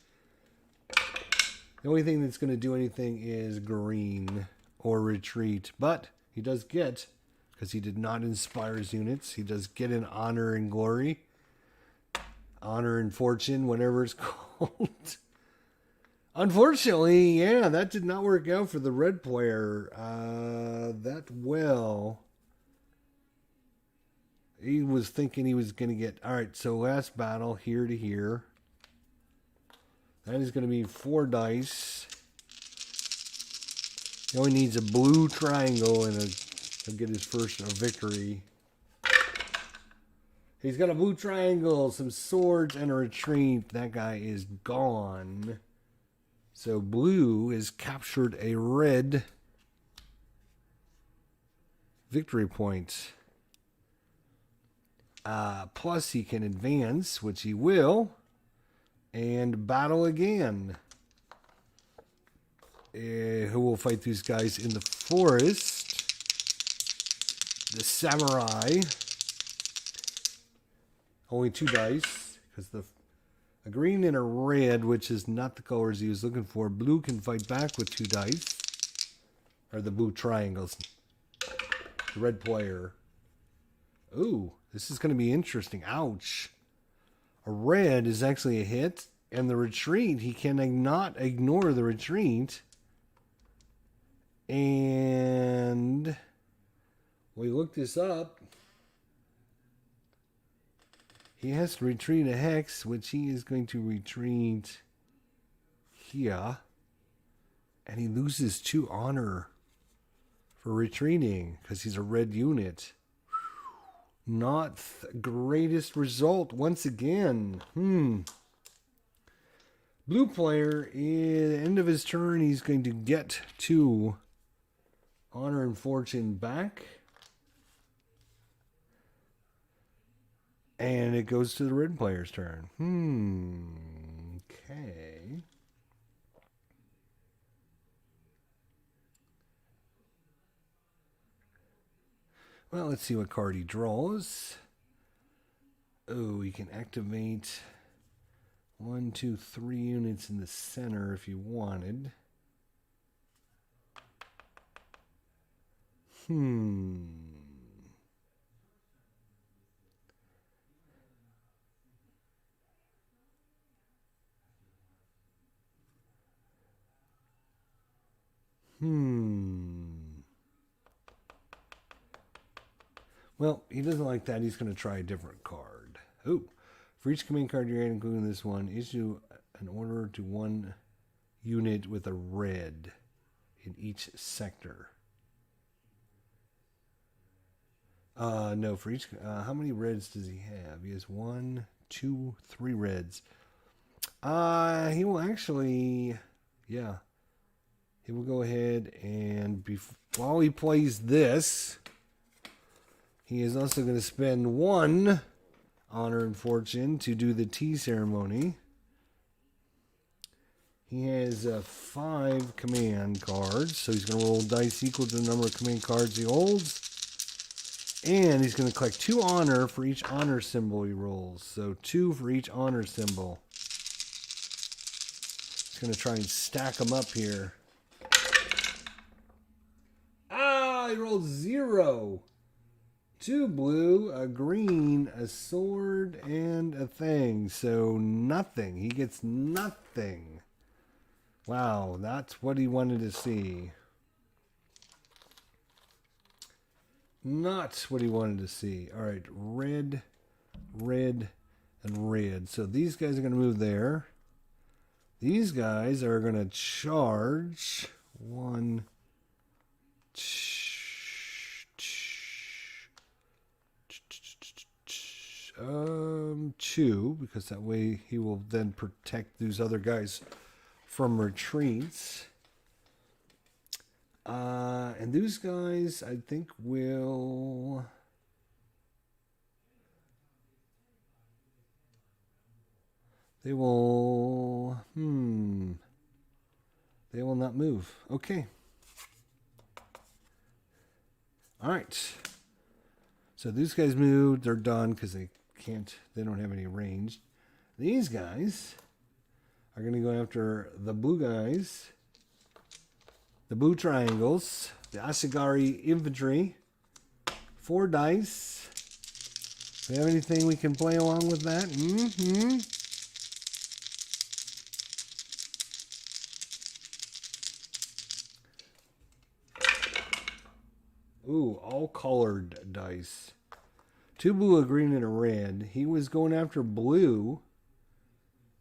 The only thing that's going to do anything is green or retreat. But he does get, because he did not inspire his units, he does get an honor and glory. Honor and fortune, whatever it's called. Unfortunately, yeah, that did not work out for the red player that well. He was thinking he was going to get... All right, so last battle, here to here. That is going to be 4 dice. He only needs a blue triangle and he'll get his first victory. He's got a blue triangle, some swords, and a retreat. That guy is gone. So blue has captured a red victory point. Plus he can advance, which he will, and battle again. Who will fight these guys in the forest? The samurai. Only 2 dice, because a green and a red, which is not the colors he was looking for. Blue can fight back with 2 dice. Or the blue triangles. The red player. Ooh, this is going to be interesting. Ouch. A red is actually a hit. And the retreat, he can not ignore the retreat. And we looked this up. He has to retreat a hex, which he is going to retreat here. And he loses 2 honor for retreating because he's a red unit. Not the greatest result once again. Blue player, at the end of his turn, he's going to get 2 honor and fortune back. And it goes to the red player's turn. Okay. Well, let's see what card he draws. Oh, he can activate 1, 2, 3 units in the center if you wanted. Well, he doesn't like that. He's going to try a different card. Oh, for each command card you're including this one, issue an order to 1 unit with a red in each sector. No, for each... how many reds does he have? He has 1, 2, 3 reds. He will actually... Yeah. He will go ahead and... while he plays this... He is also going to spend 1 honor and fortune to do the tea ceremony. He has 5 command cards, so he's going to roll dice equal to the number of command cards he holds. And he's going to collect 2 honor for each honor symbol he rolls. So 2 for each honor symbol. He's going to try and stack them up here. Ah, he rolled 0. 2 blue, a green, a sword, and a thing. So nothing. He gets nothing. Wow, that's what he wanted to see. Not what he wanted to see. All right, red, red, and red. So these guys are going to move there. These guys are going to charge. 1, 2, because that way he will then protect these other guys from retreats. And these guys, I think, will... They will... They will not move. Okay. All right. So these guys moved. They're done because they don't have any range. These guys are going to go after the blue guys. The blue triangles. The Asagari infantry. 4 dice. Do we have anything we can play along with that? Ooh, all colored dice. 2 blue, a green, and a red. He was going after blue.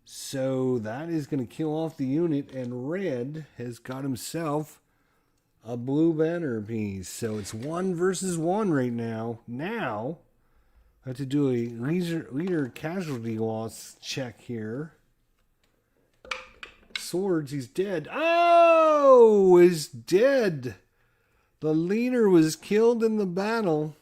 So that is going to kill off the unit. And red has got himself a blue banner piece. So it's 1 versus 1 right now. Now, I have to do a leader casualty loss check here. Swords, he's dead. Oh, he's dead. The leader was killed in the battle.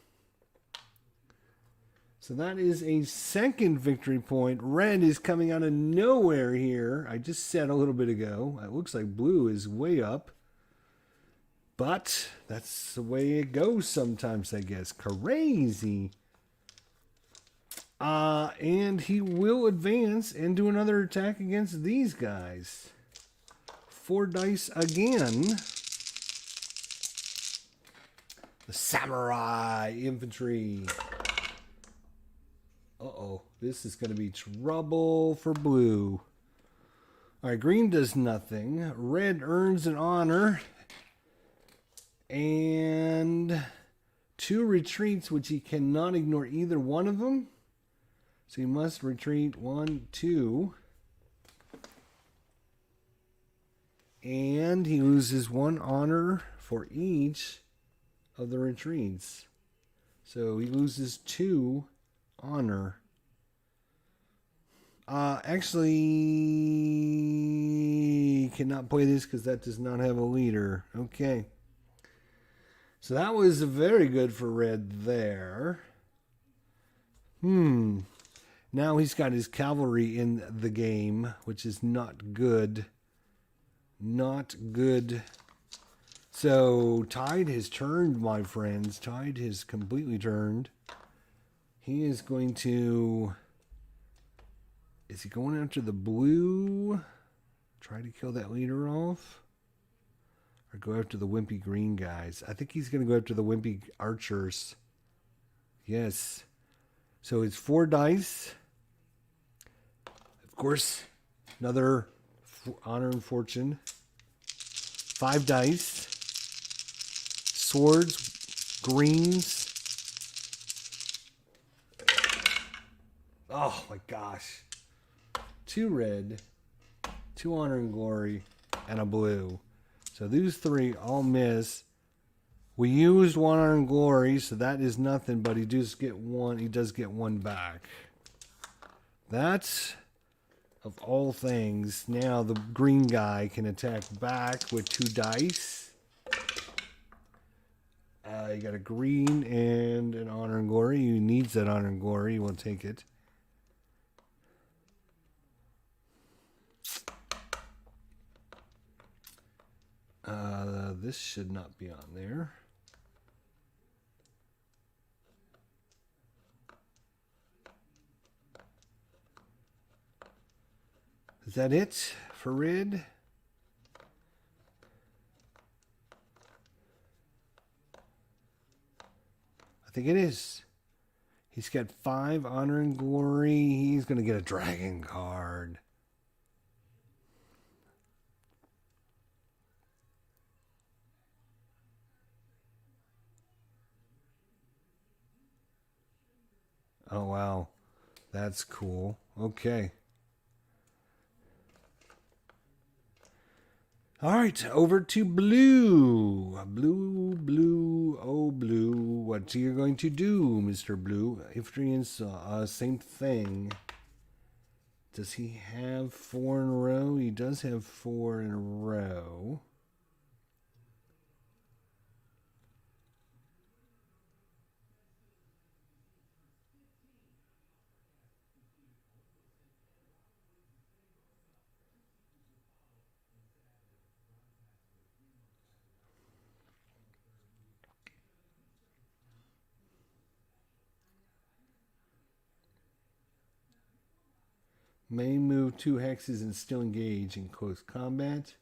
So that is a 2nd victory point. Red is coming out of nowhere here. I just said a little bit ago. It looks like blue is way up. But that's the way it goes sometimes, I guess. Crazy. And he will advance and do another attack against these guys. 4 dice again. The samurai infantry. Uh-oh. This is going to be trouble for blue. All right, green does nothing. Red earns an honor. And 2 retreats, which he cannot ignore either one of them. So he must retreat 1, 2. And he loses 1 honor for each of the retreats. So he loses 2 honor. Actually, cannot play this because that does not have a leader. Okay. So that was very good for red there. Now he's got his cavalry in the game, which is not good. Not good. So tide has turned, my friends. Tide has completely turned. He is going to... Is he going after the blue? Try to kill that leader off? Or go after the wimpy green guys? I think he's going to go after the wimpy archers. Yes. So it's 4 dice. Of course, another honor and fortune. 5 dice. Swords. Greens. Oh my gosh. 2 red. 2 honor and glory. And a blue. So these 3 all miss. We used 1 honor and glory, so that is nothing, but he does get 1. He does get 1 back. That's, of all things, now the green guy can attack back with 2 dice. You got a green and an honor and glory. He needs that honor and glory. He will take it. This should not be on there. Is that it for red? I think it is. He's got 5 honor and glory. He's going to get a dragon card. Oh, wow. That's cool. Okay. All right, over to blue. Blue, blue, oh blue. What are you going to do, Mr. Blue? Infantry and same thing. Does he have 4 in a row? He does have 4 in a row. May move 2 hexes and still engage in close combat.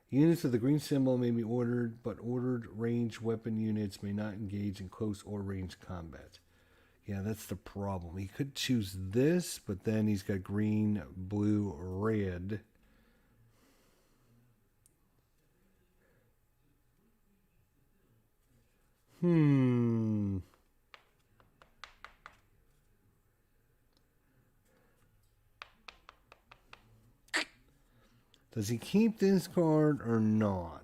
Units of the green symbol may be ordered, but ordered ranged weapon units may not engage in close or range combat. Yeah, that's the problem. He could choose this, but then he's got green, blue, red. Does he keep this card or not?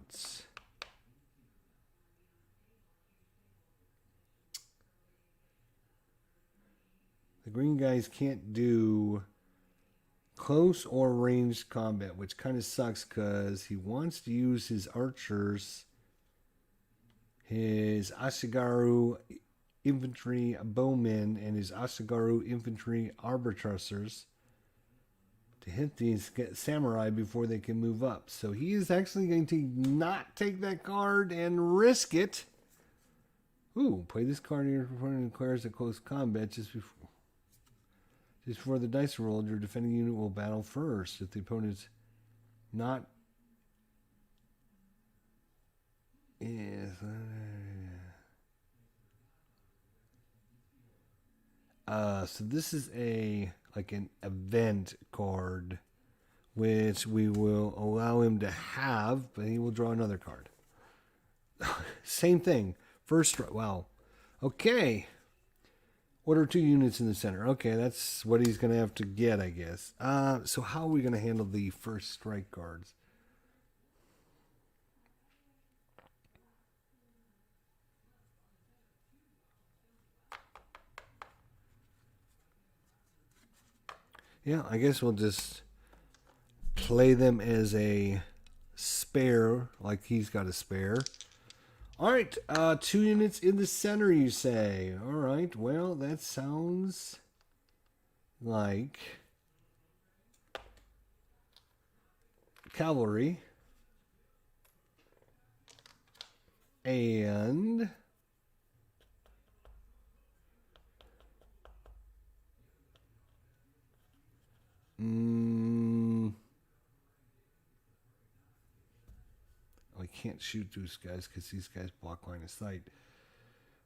The green guys can't do close or ranged combat, which kind of sucks because he wants to use his archers, his Ashigaru infantry bowmen, and his Ashigaru infantry arbitracers to hit these samurai before they can move up. So he is actually going to not take that card and risk it. Ooh, play this card here before it declares a close combat just before the dice are rolled. Your defending unit will battle first. If the opponent's not so this is like an event card, which we will allow him to have, but he will draw another card. Same thing. First strike. Wow. Okay. Order 2 units in the center. Okay, that's what he's going to have to get, I guess. So how are we going to handle the first strike cards? Yeah, I guess we'll just play them as a spare, like he's got a spare. All right, 2 units in the center, you say. All right, well, that sounds like cavalry. And I can't shoot those guys because these guys block line of sight.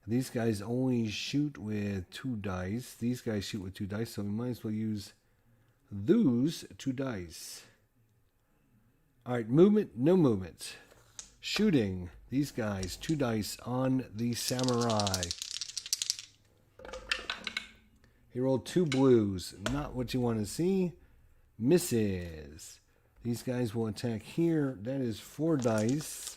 These guys only shoot with 2 dice. These guys shoot with 2 dice, so we might as well use those 2 dice. All right, movement, no movement. Shooting, these guys, 2 dice on the samurai. He rolled 2 blues. Not what you want to see. Misses. These guys will attack here. That is 4 dice.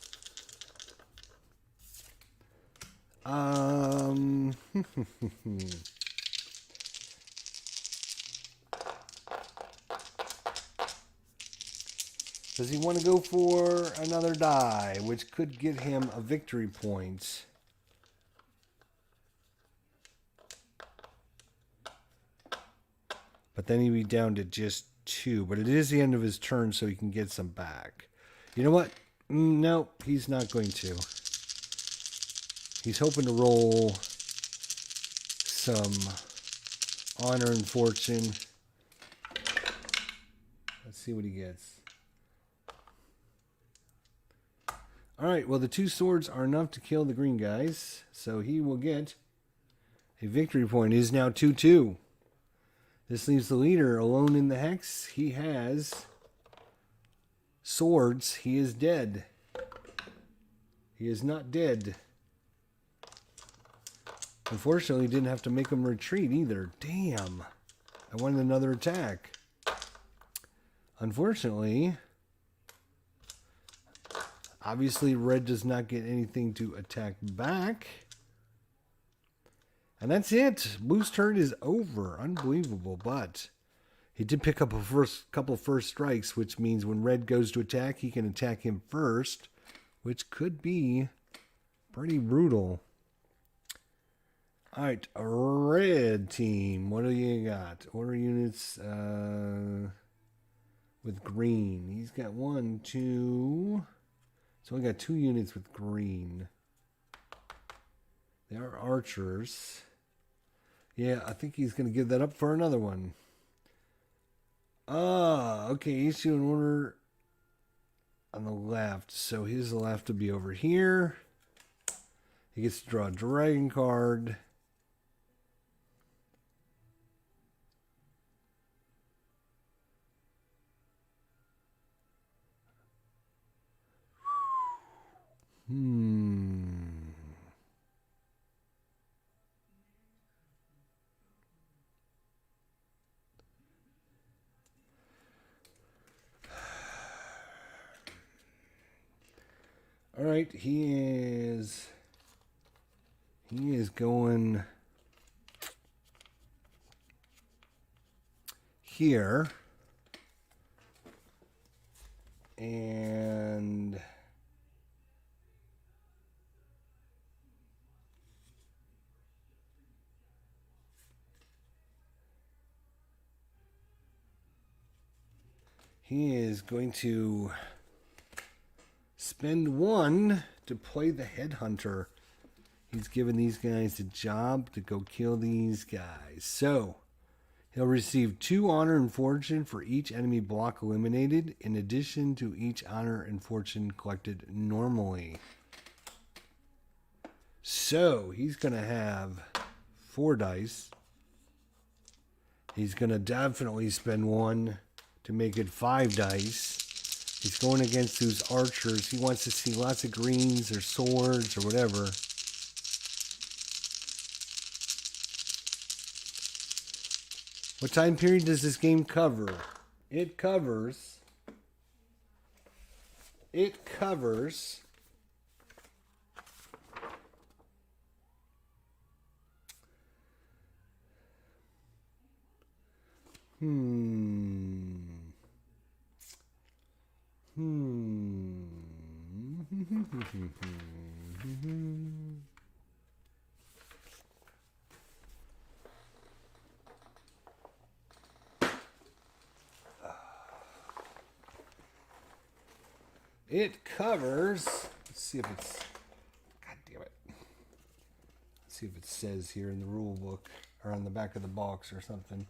Does he want to go for another die, which could get him a victory point? But then he'd be down to just 2. But it is the end of his turn, so he can get some back. You know what? No, he's not going to. He's hoping to roll some honor and fortune. Let's see what he gets. All right, well, the 2 swords are enough to kill the green guys, so he will get a victory point. It is now 2-2. This leaves the leader alone in the hex. He has swords. He is dead. He is not dead. Unfortunately, didn't have to make him retreat either. Damn. I wanted another attack. Unfortunately, obviously red does not get anything to attack back. And that's it. Blue's turn is over. Unbelievable, but he did pick up a couple first strikes, which means when red goes to attack, he can attack him first, which could be pretty brutal. All right, red team. What do you got? Order units with green. He's got 1, 2. So we got 2 units with green. They are archers. Yeah, I think he's going to give that up for another one. Okay. Issue an order on the left. So his left to be over here. He gets to draw a dragon card. All right, he is going here, and he is going to spend 1 to play the headhunter. He's given these guys a job to go kill these guys. So he'll receive 2 honor and fortune for each enemy block eliminated, in addition to each honor and fortune collected normally. So he's going to have 4 dice. He's going to definitely spend 1 to make it 5 dice. He's going against those archers. He wants to see lots of greens or swords or whatever. What time period does this game cover? It covers It covers. Let's see if it's. God damn it. Let's see if it says here in the rule book or on the back of the box or something.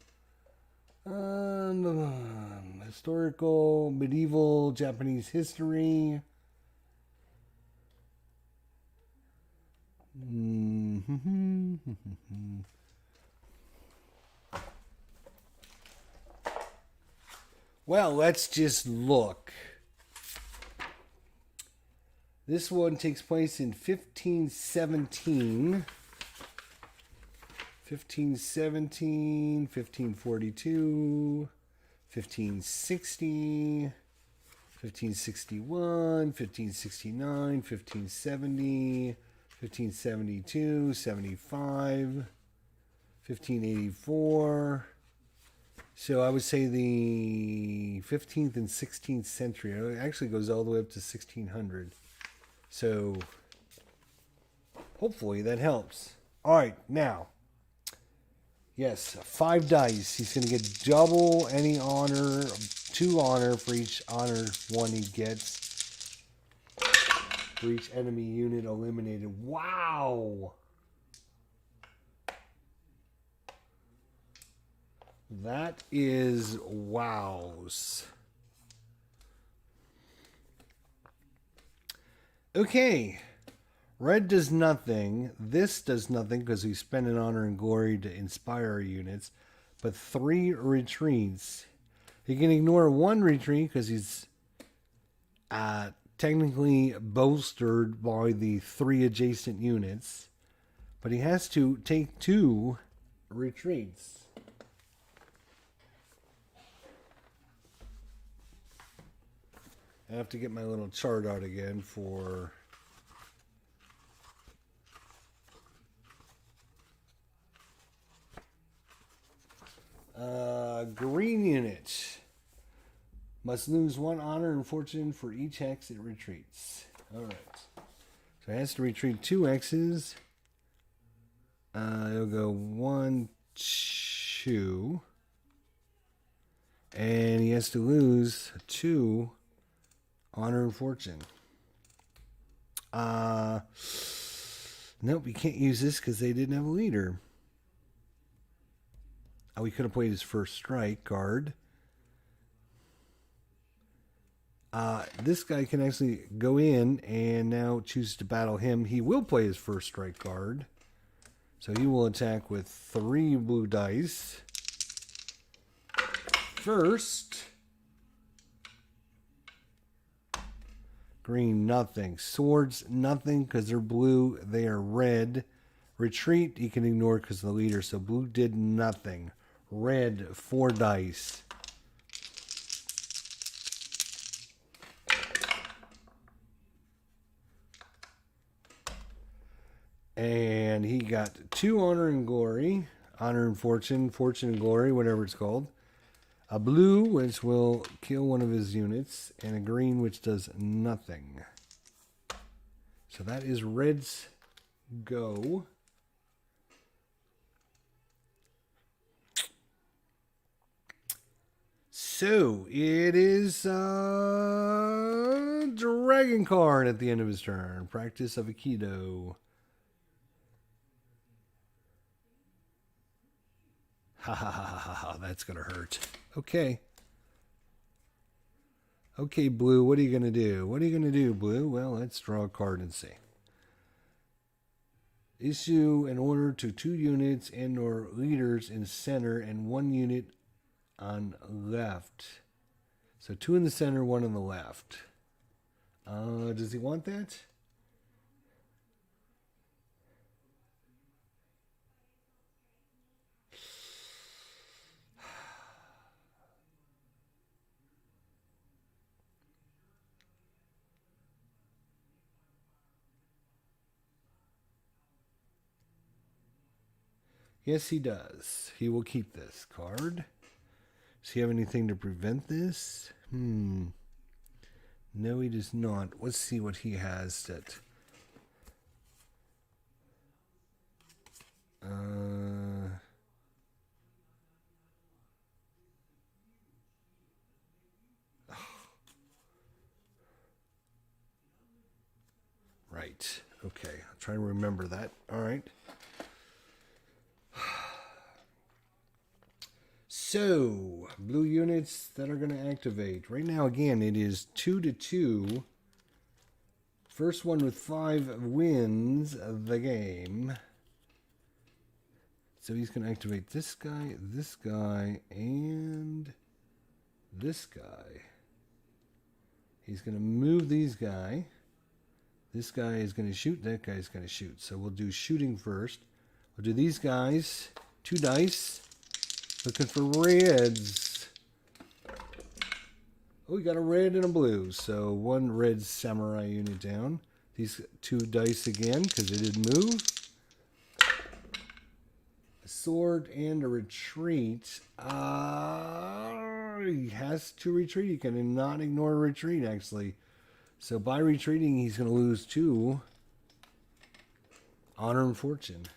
Historical, medieval, Japanese history. Well, let's just look. This one takes place in 1517. 1517, 1542, 1560, 1561, 1569, 1570, 1572, 75, 1584. So I would say the 15th and 16th century. It actually goes all the way up to 1600. So hopefully that helps. All right, now. Yes, 5 dice. He's going to get double any honor, 2 honor for each honor 1 he gets. For each enemy unit eliminated. Wow! That is wows. Okay. Red does nothing. This does nothing because we spend an honor and glory to inspire our units. But 3 retreats. He can ignore 1 retreat because he's technically bolstered by the 3 adjacent units. But he has to take 2 retreats. I have to get my little chart out again for... green unit must lose 1 honor and fortune for each hex it retreats. Alright. So it has to retreat 2 hexes. It'll go 1, 2. And he has to lose 2 honor and fortune. Nope, we can't use this because they didn't have a leader. Oh, we could have played his first strike card. This guy can actually go in and now choose to battle him. He will play his first strike card. So he will attack with 3 blue dice. First, green, nothing. Swords, nothing because they're blue. They are red. Retreat, he can ignore because of the leader. So blue did nothing. Red, 4 dice. And he got 2 honor and glory. Honor and fortune. Fortune and glory, whatever it's called. A blue, which will kill one of his units. And a green, which does nothing. So that is red's go. So it is a dragon card at the end of his turn. Practice of Aikido. Ha ha ha ha ha. That's going to hurt. Okay. Okay, Blue, what are you going to do? What are you going to do, Blue? Well, let's draw a card and see. Issue an order to 2 units and or leaders in center and 1 unit on left. So 2 in the center, 1 on the left. Does he want that? Yes, he does. He will keep this card. Does he have anything to prevent this? No, he does not. Let's see what he has that... Right. Okay. I'll try and remember that. All right. So, blue units that are going to activate. Right now, again, it is 2-2. First one with 5 wins the game. So he's going to activate this guy, and this guy. He's going to move these guys. This guy is going to shoot. That guy is going to shoot. So we'll do shooting first. We'll do these guys. 2 dice. Looking for reds. Oh, we got a red and a blue. So 1 red samurai unit down. These 2 dice again because it did move. A sword and a retreat. He has to retreat. He cannot ignore a retreat, actually. So by retreating, he's going to lose 2 honor and fortune.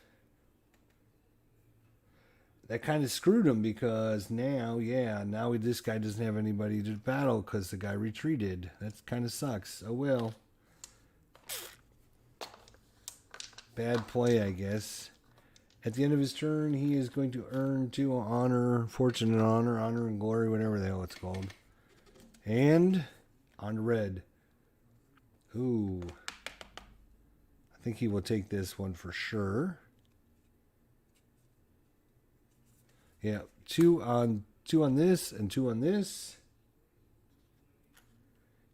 That kind of screwed him because now this guy doesn't have anybody to battle because the guy retreated. That kind of sucks. Oh well. Bad play, I guess. At the end of his turn, he is going to earn 2 honor, fortune and honor and glory, whatever the hell it's called. And on red. Ooh. I think he will take this one for sure. Yeah, 2 on this and 2 on this.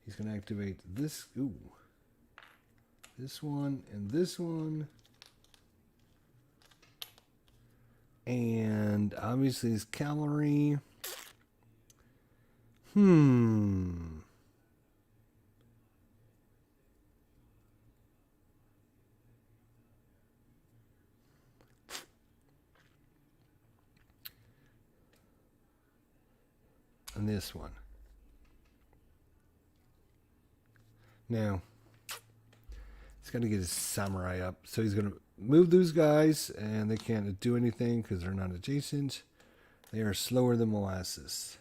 He's going to activate this. Ooh. This one and this one. And obviously his cavalry. And this one. Now, he's got to get his samurai up. So he's going to move those guys, and they can't do anything because they're not adjacent. They are slower than molasses.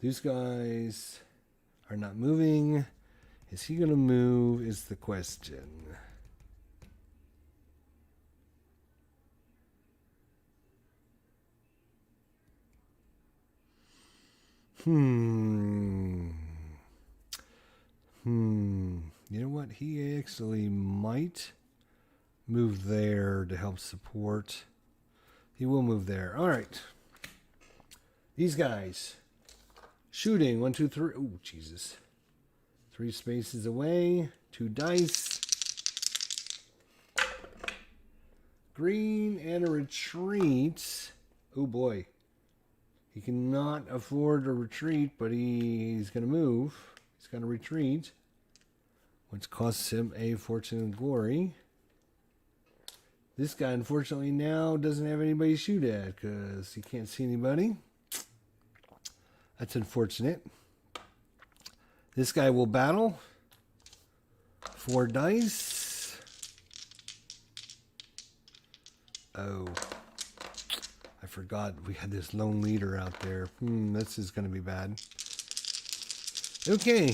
These guys are not moving. Is he going to move is the question. what? He actually might move there to help support. He will move there. All right. These guys. Shooting. 1, 2, 3. Oh, Jesus. 3 spaces away. 2 dice. Green and a retreat. Oh, boy. He cannot afford a retreat, but he's going to move. He's going to retreat, which costs him a fortune and glory. This guy, unfortunately, now doesn't have anybody to shoot at because he can't see anybody. That's unfortunate. This guy will battle. 4 dice. Oh. I forgot we had this lone leader out there. This is going to be bad. Okay.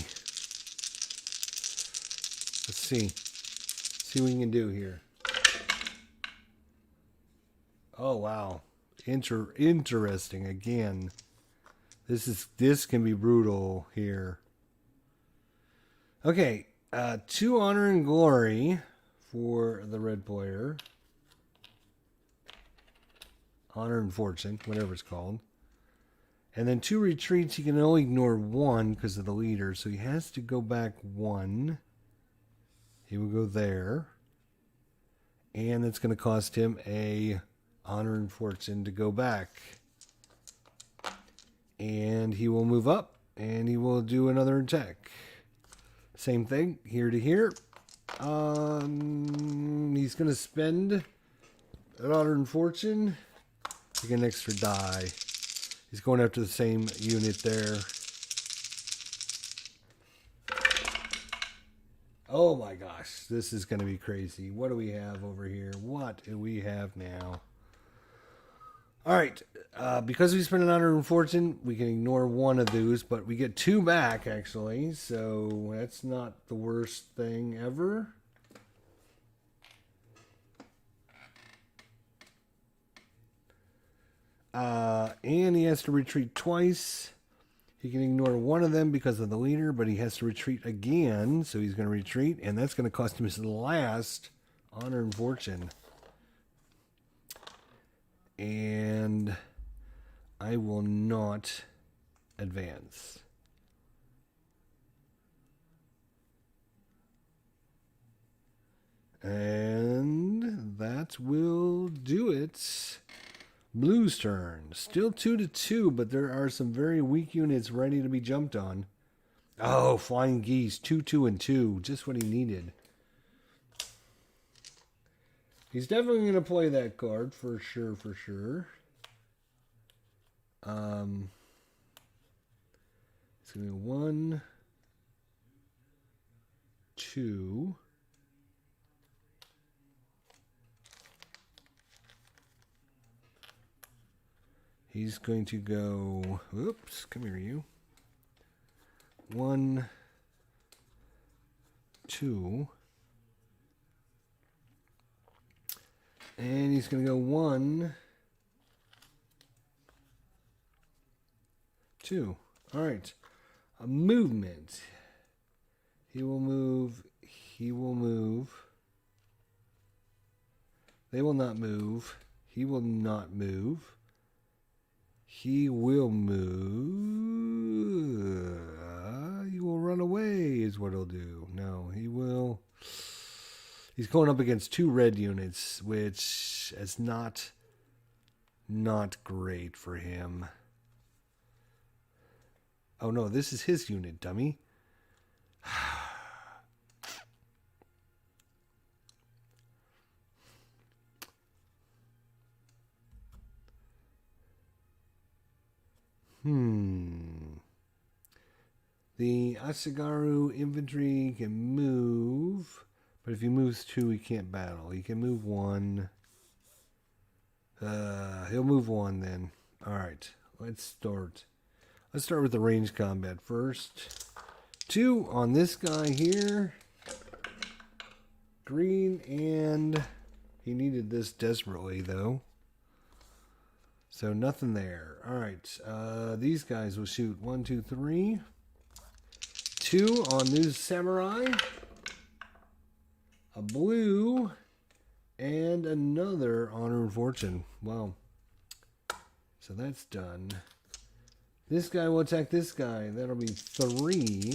Let's see. See what we can do here. Oh, wow. Interesting again. This can be brutal here. Okay. 2 honor and glory for the red player. Honor and fortune, whatever it's called. And then 2 retreats. He can only ignore 1 because of the leader. So he has to go back 1. He will go there. And it's going to cost him a honor and fortune to go back. And he will move up. And he will do another attack. Same thing. Here to here. He's going to spend an honor and fortune. Take an extra die. He's going after the same unit there. Oh my gosh, this is going to be crazy. What do we have over here? What do we have now? All right, because we spent an honor and fortune, we can ignore 1 of those, but we get 2 back actually, so that's not the worst thing ever. And he has to retreat twice. He can ignore 1 of them because of the leader, but he has to retreat again. So he's going to retreat, and that's going to cost him his last honor and fortune. And I will not advance. And that will do it. Blue's turn. Still 2-2, but there are some very weak units ready to be jumped on. Oh, flying geese. 2, 2, and 2. Just what he needed. He's definitely going to play that card for sure, for sure. It's going to be 1, 2. He's going to go, oops, come here, you. 1, 2. And he's going to go 1, 2. All right. A movement. He will move. He will move. They will not move. He will not move. He will move. He will run away is what he'll do. No, he will. He's going up against 2 red units, which is not great for him. Oh, no, this is his unit, dummy. The Asagaru infantry can move, but if he moves 2, he can't battle. He can move 1. He'll move 1 then. All right, let's start. Let's start with the range combat first. 2 on this guy here. Green, and he needed this desperately, though. So nothing there. All right, these guys will shoot 1, 2, 3. 2 on this samurai. a blue, and another honor and fortune. Wow. So that's done. This guy will attack this guy. That'll be 3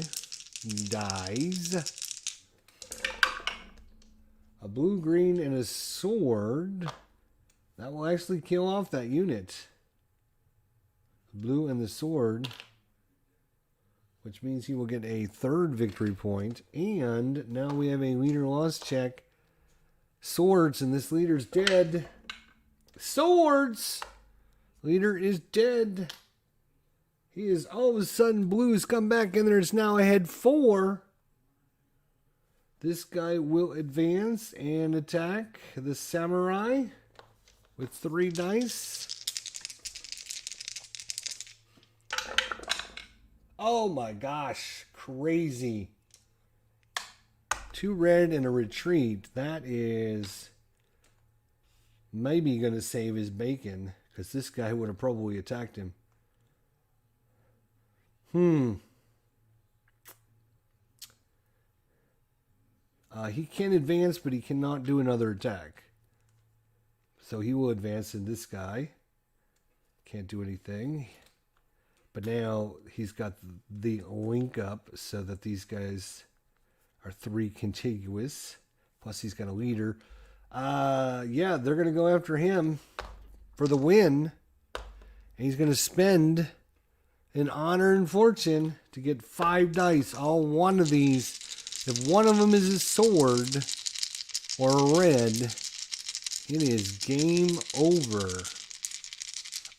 dies. A blue, green, and a sword. That will actually kill off that unit. The blue and the sword. Which means he will get a 3rd victory point. And now we have a leader loss check. Swords, and this leader's dead. Swords! Leader is dead. He is all of a sudden blue has come back and there's now ahead 4. This guy will advance and attack the samurai with 3 dice. Oh my gosh, crazy. 2 red and a retreat. That is maybe going to save his bacon, because this guy would have probably attacked him. He can advance, but he cannot do another attack. So he will advance in this guy. Can't do anything. But now he's got the link up so that these guys are 3 contiguous. Plus he's got a leader. Yeah, they're going to go after him for the win. And he's going to spend an honor and fortune to get 5 dice. All one of these. If one of them is a sword or a red, it is game over.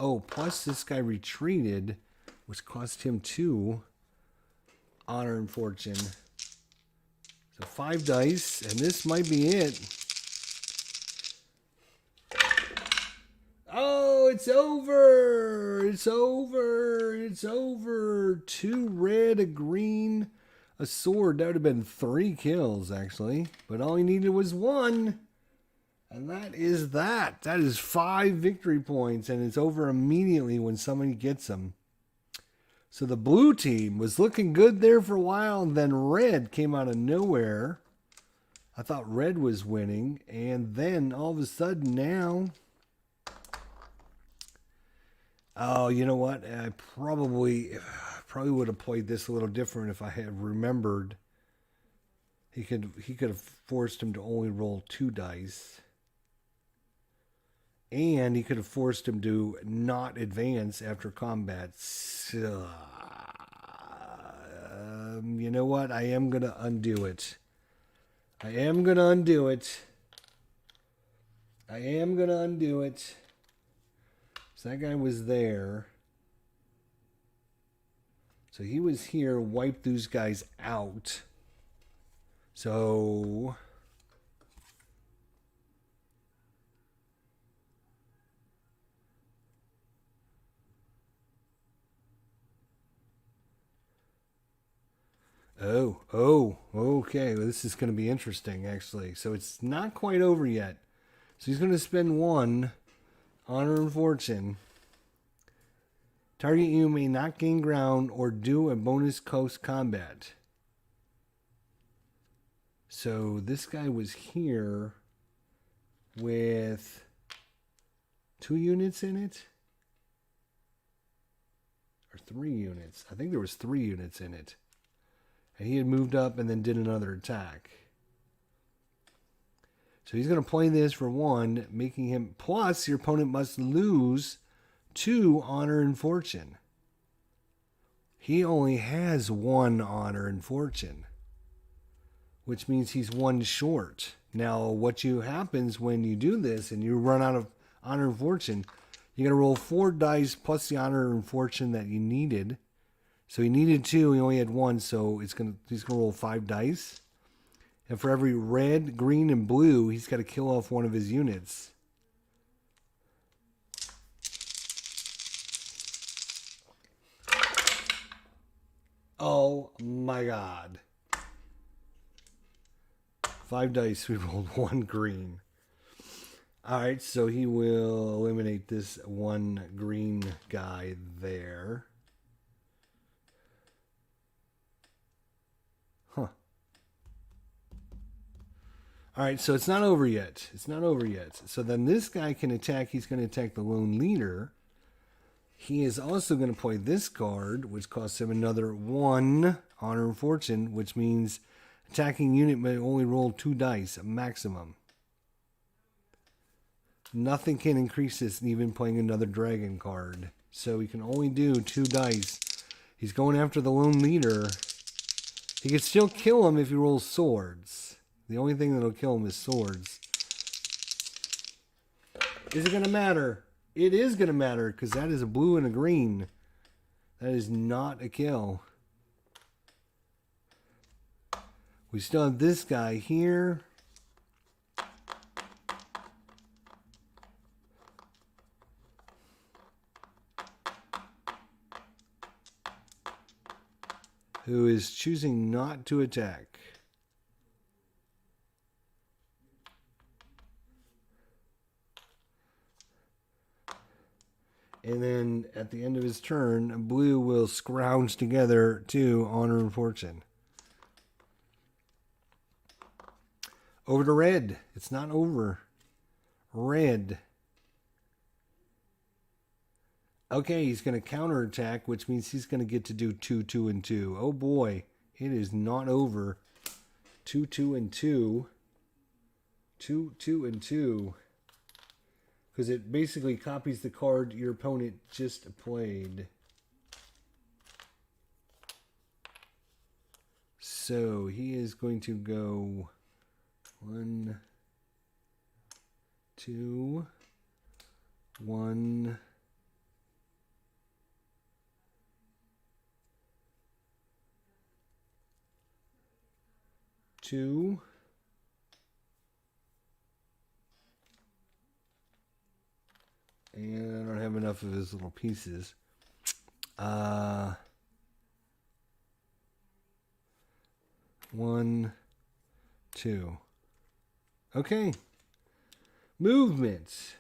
Oh, plus this guy retreated, which cost him 2 honor and fortune. So 5 dice, and this might be it. Oh, it's over! It's over! It's over! 2 red, a green, a sword. That would have been 3 kills, actually. But all he needed was 1. And that is that. That is 5 victory points, and it's over immediately when somebody gets them. So the blue team was looking good there for a while, and then red came out of nowhere. I thought red was winning, and then all of a sudden now... Oh, you know what? I probably would have played this a little different if I had remembered. He could have forced him to only roll 2 dice. And he could have forced him to not advance after combat. So, you know what? I am going to undo it. I am going to undo it. So that guy was there. So he was here, wiped those guys out. So... Oh, okay. Well, this is going to be interesting, actually. So it's not quite over yet. So he's going to spend 1 honor and fortune. Target you may not gain ground or do a bonus coast combat. So this guy was here with 2 units in it? Or 3 units? I think there was 3 units in it. And he had moved up and then did another attack. So he's going to play this for 1, making him... Plus, your opponent must lose 2 honor and fortune. He only has 1 honor and fortune, which means he's 1 short. Now, what happens when you do this and you run out of honor and fortune, you're going to roll 4 dice plus the honor and fortune that you needed. So he needed 2, he only had 1, so he's going to roll 5 dice. And for every red, green, and blue, he's got to kill off 1 of his units. Oh my god. 5 dice, we rolled 1 green. Alright, so he will eliminate this 1 green guy there. All right, so it's not over yet. It's not over yet. So then this guy can attack. He's going to attack the lone leader. He is also going to play this card, which costs him another 1 honor and fortune, which means attacking unit may only roll 2 dice, a maximum. Nothing can increase this, even playing another dragon card. So he can only do 2 dice. He's going after the lone leader. He can still kill him if he rolls swords. The only thing that'll kill him is swords. Is it going to matter? It is going to matter because that is a blue and a green. That is not a kill. We still have this guy here. Who is choosing not to attack. And then at the end of his turn, blue will scrounge together 2 honor and fortune. Over to red. It's not over. Red. Okay, he's going to counterattack, which means he's going to get to do 2, 2, and 2. Oh boy, it is not over. 2, 2, and 2. 2, 2, and 2. Because it basically copies the card your opponent just played. So he is going to go 1, 2, 1, 2. And I don't have enough of his little pieces. 1, 2. Okay. Movement.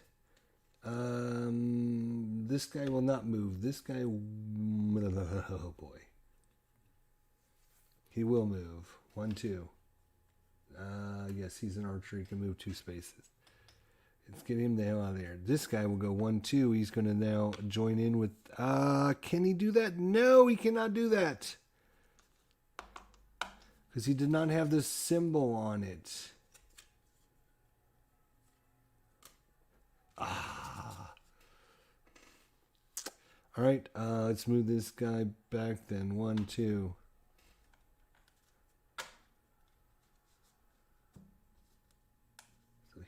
This guy will not move. This guy, oh boy. He will move. 1, 2. Yes, he's an archer. He can move 2 spaces. Let's get him the hell out of there. This guy will go 1, 2. He's going to now join in with... can he do that? No, he cannot do that. Because he did not have the symbol on it. All right, let's move this guy back then. 1, 2.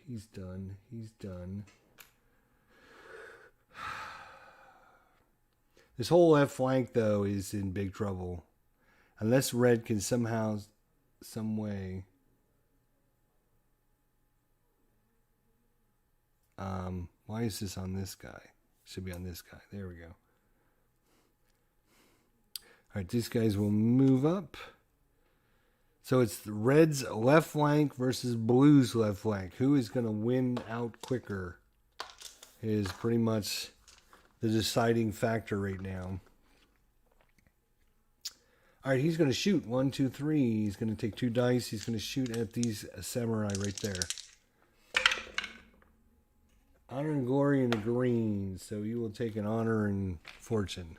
He's done. He's done. This whole left flank, though, is in big trouble. Unless red can somehow, some way... why is this on this guy? Should be on this guy. There we go. All right, these guys will move up. So it's red's left flank versus blue's left flank. Who is going to win out quicker is pretty much the deciding factor right now. All right, he's going to shoot. 1, 2, 3. He's going to take 2 dice. He's going to shoot at these samurai right there. Honor and glory and a green. So you will take an honor and fortune.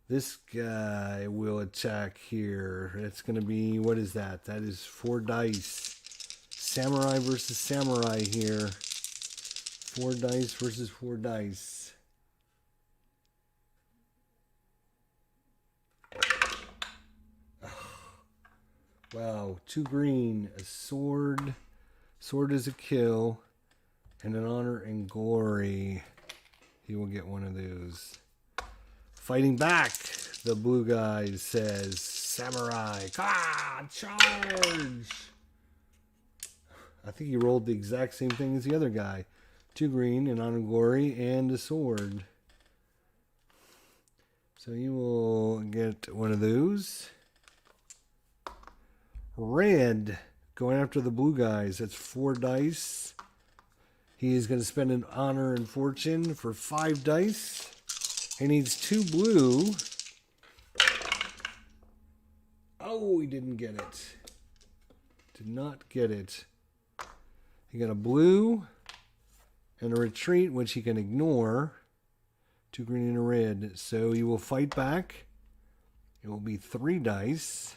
This guy will attack here. It's going to be, what is that? That is 4 dice. Samurai versus samurai here. 4 dice versus 4 dice. Wow, 2 green, a sword. Sword is a kill. And an honor and glory. He will get one of those. Fighting back, the blue guy says, samurai, charge! I think he rolled the exact same thing as the other guy. 2 green, an honor and glory, and a sword. So you will get one of those. Red, going after the blue guys. That's 4 dice. He is going to spend an honor and fortune for 5 dice. He needs 2 blue. Oh, he didn't get it. Did not get it. He got a blue and a retreat, which he can ignore. 2 green and a red. So he will fight back. It will be 3 dice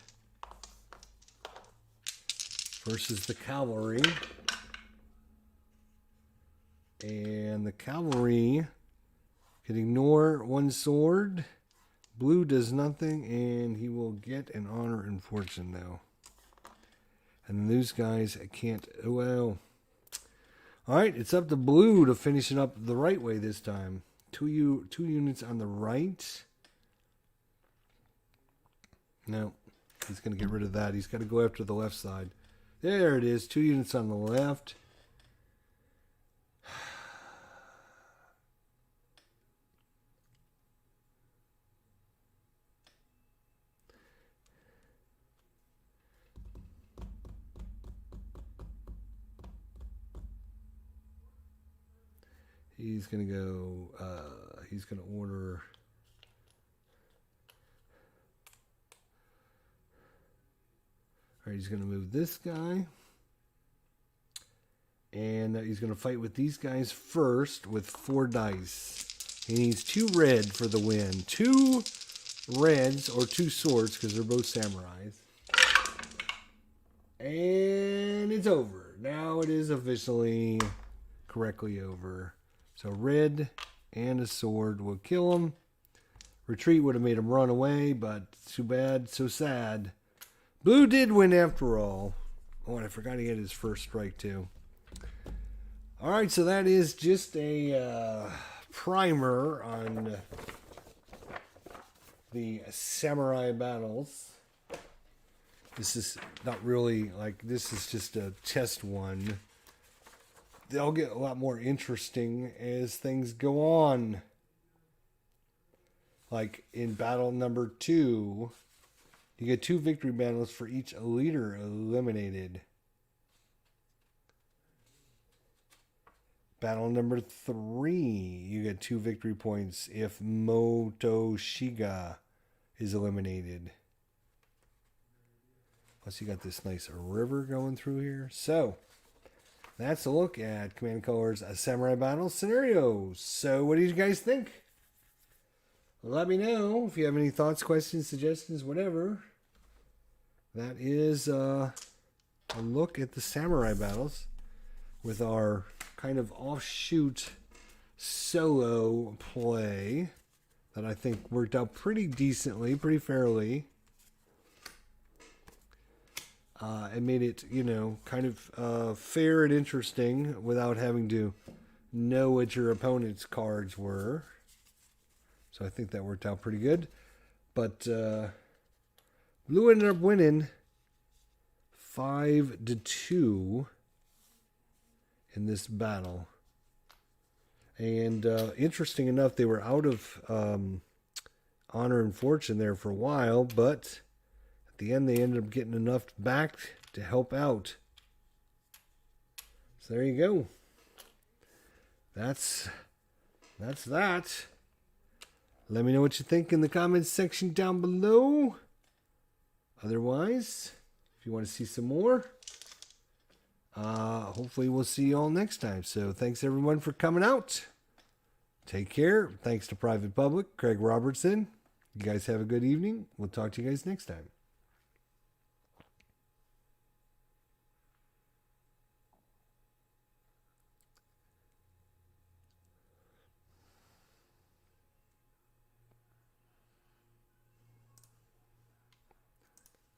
versus the cavalry. And the cavalry can ignore 1 sword. Blue does nothing, and he will get an honor and fortune now. And those guys can't. Well, all right, it's up to blue to finish it up the right way this time. 2 units on the right. No, he's going to get rid of that. He's got to go after the left side. There it is. 2 units on the left. He's going to go, he's going to order, all right, he's going to move this guy, and he's going to fight with these guys first with 4 dice. He needs 2 red for the win. 2 reds, or 2 swords, because they're both samurais. And it's over. Now it is officially correctly over. So red and a sword will kill him. Retreat would have made him run away, but too bad, so sad. Blue did win after all. Oh, and I forgot he had his first strike too. All right, so that is just a primer on the samurai battles. This is not really like, this is just a test one. They'll get a lot more interesting as things go on. Like in battle number 2, you get 2 victory battles for each leader eliminated. Battle number 3, you get 2 victory points if Motoshiga is eliminated. Plus you got this nice river going through here. So that's a look at Command & Color's Samurai Battle scenarios. So what do you guys think? Let me know if you have any thoughts, questions, suggestions, whatever. That is a look at the Samurai Battles with our kind of offshoot solo play that I think worked out pretty decently, pretty fairly. It made it, you know, kind of fair and interesting without having to know what your opponent's cards were. So I think that worked out pretty good. But blue ended up winning 5-2 in this battle. And interesting enough, they were out of honor and fortune there for a while, but at the end, they ended up getting enough back to help out. So there you go. That's that. Let me know what you think in the comments section down below. Otherwise, if you want to see some more, hopefully we'll see you all next time. So thanks everyone for coming out. Take care. Thanks to Private Public, Craig Robertson. You guys have a good evening. We'll talk to you guys next time.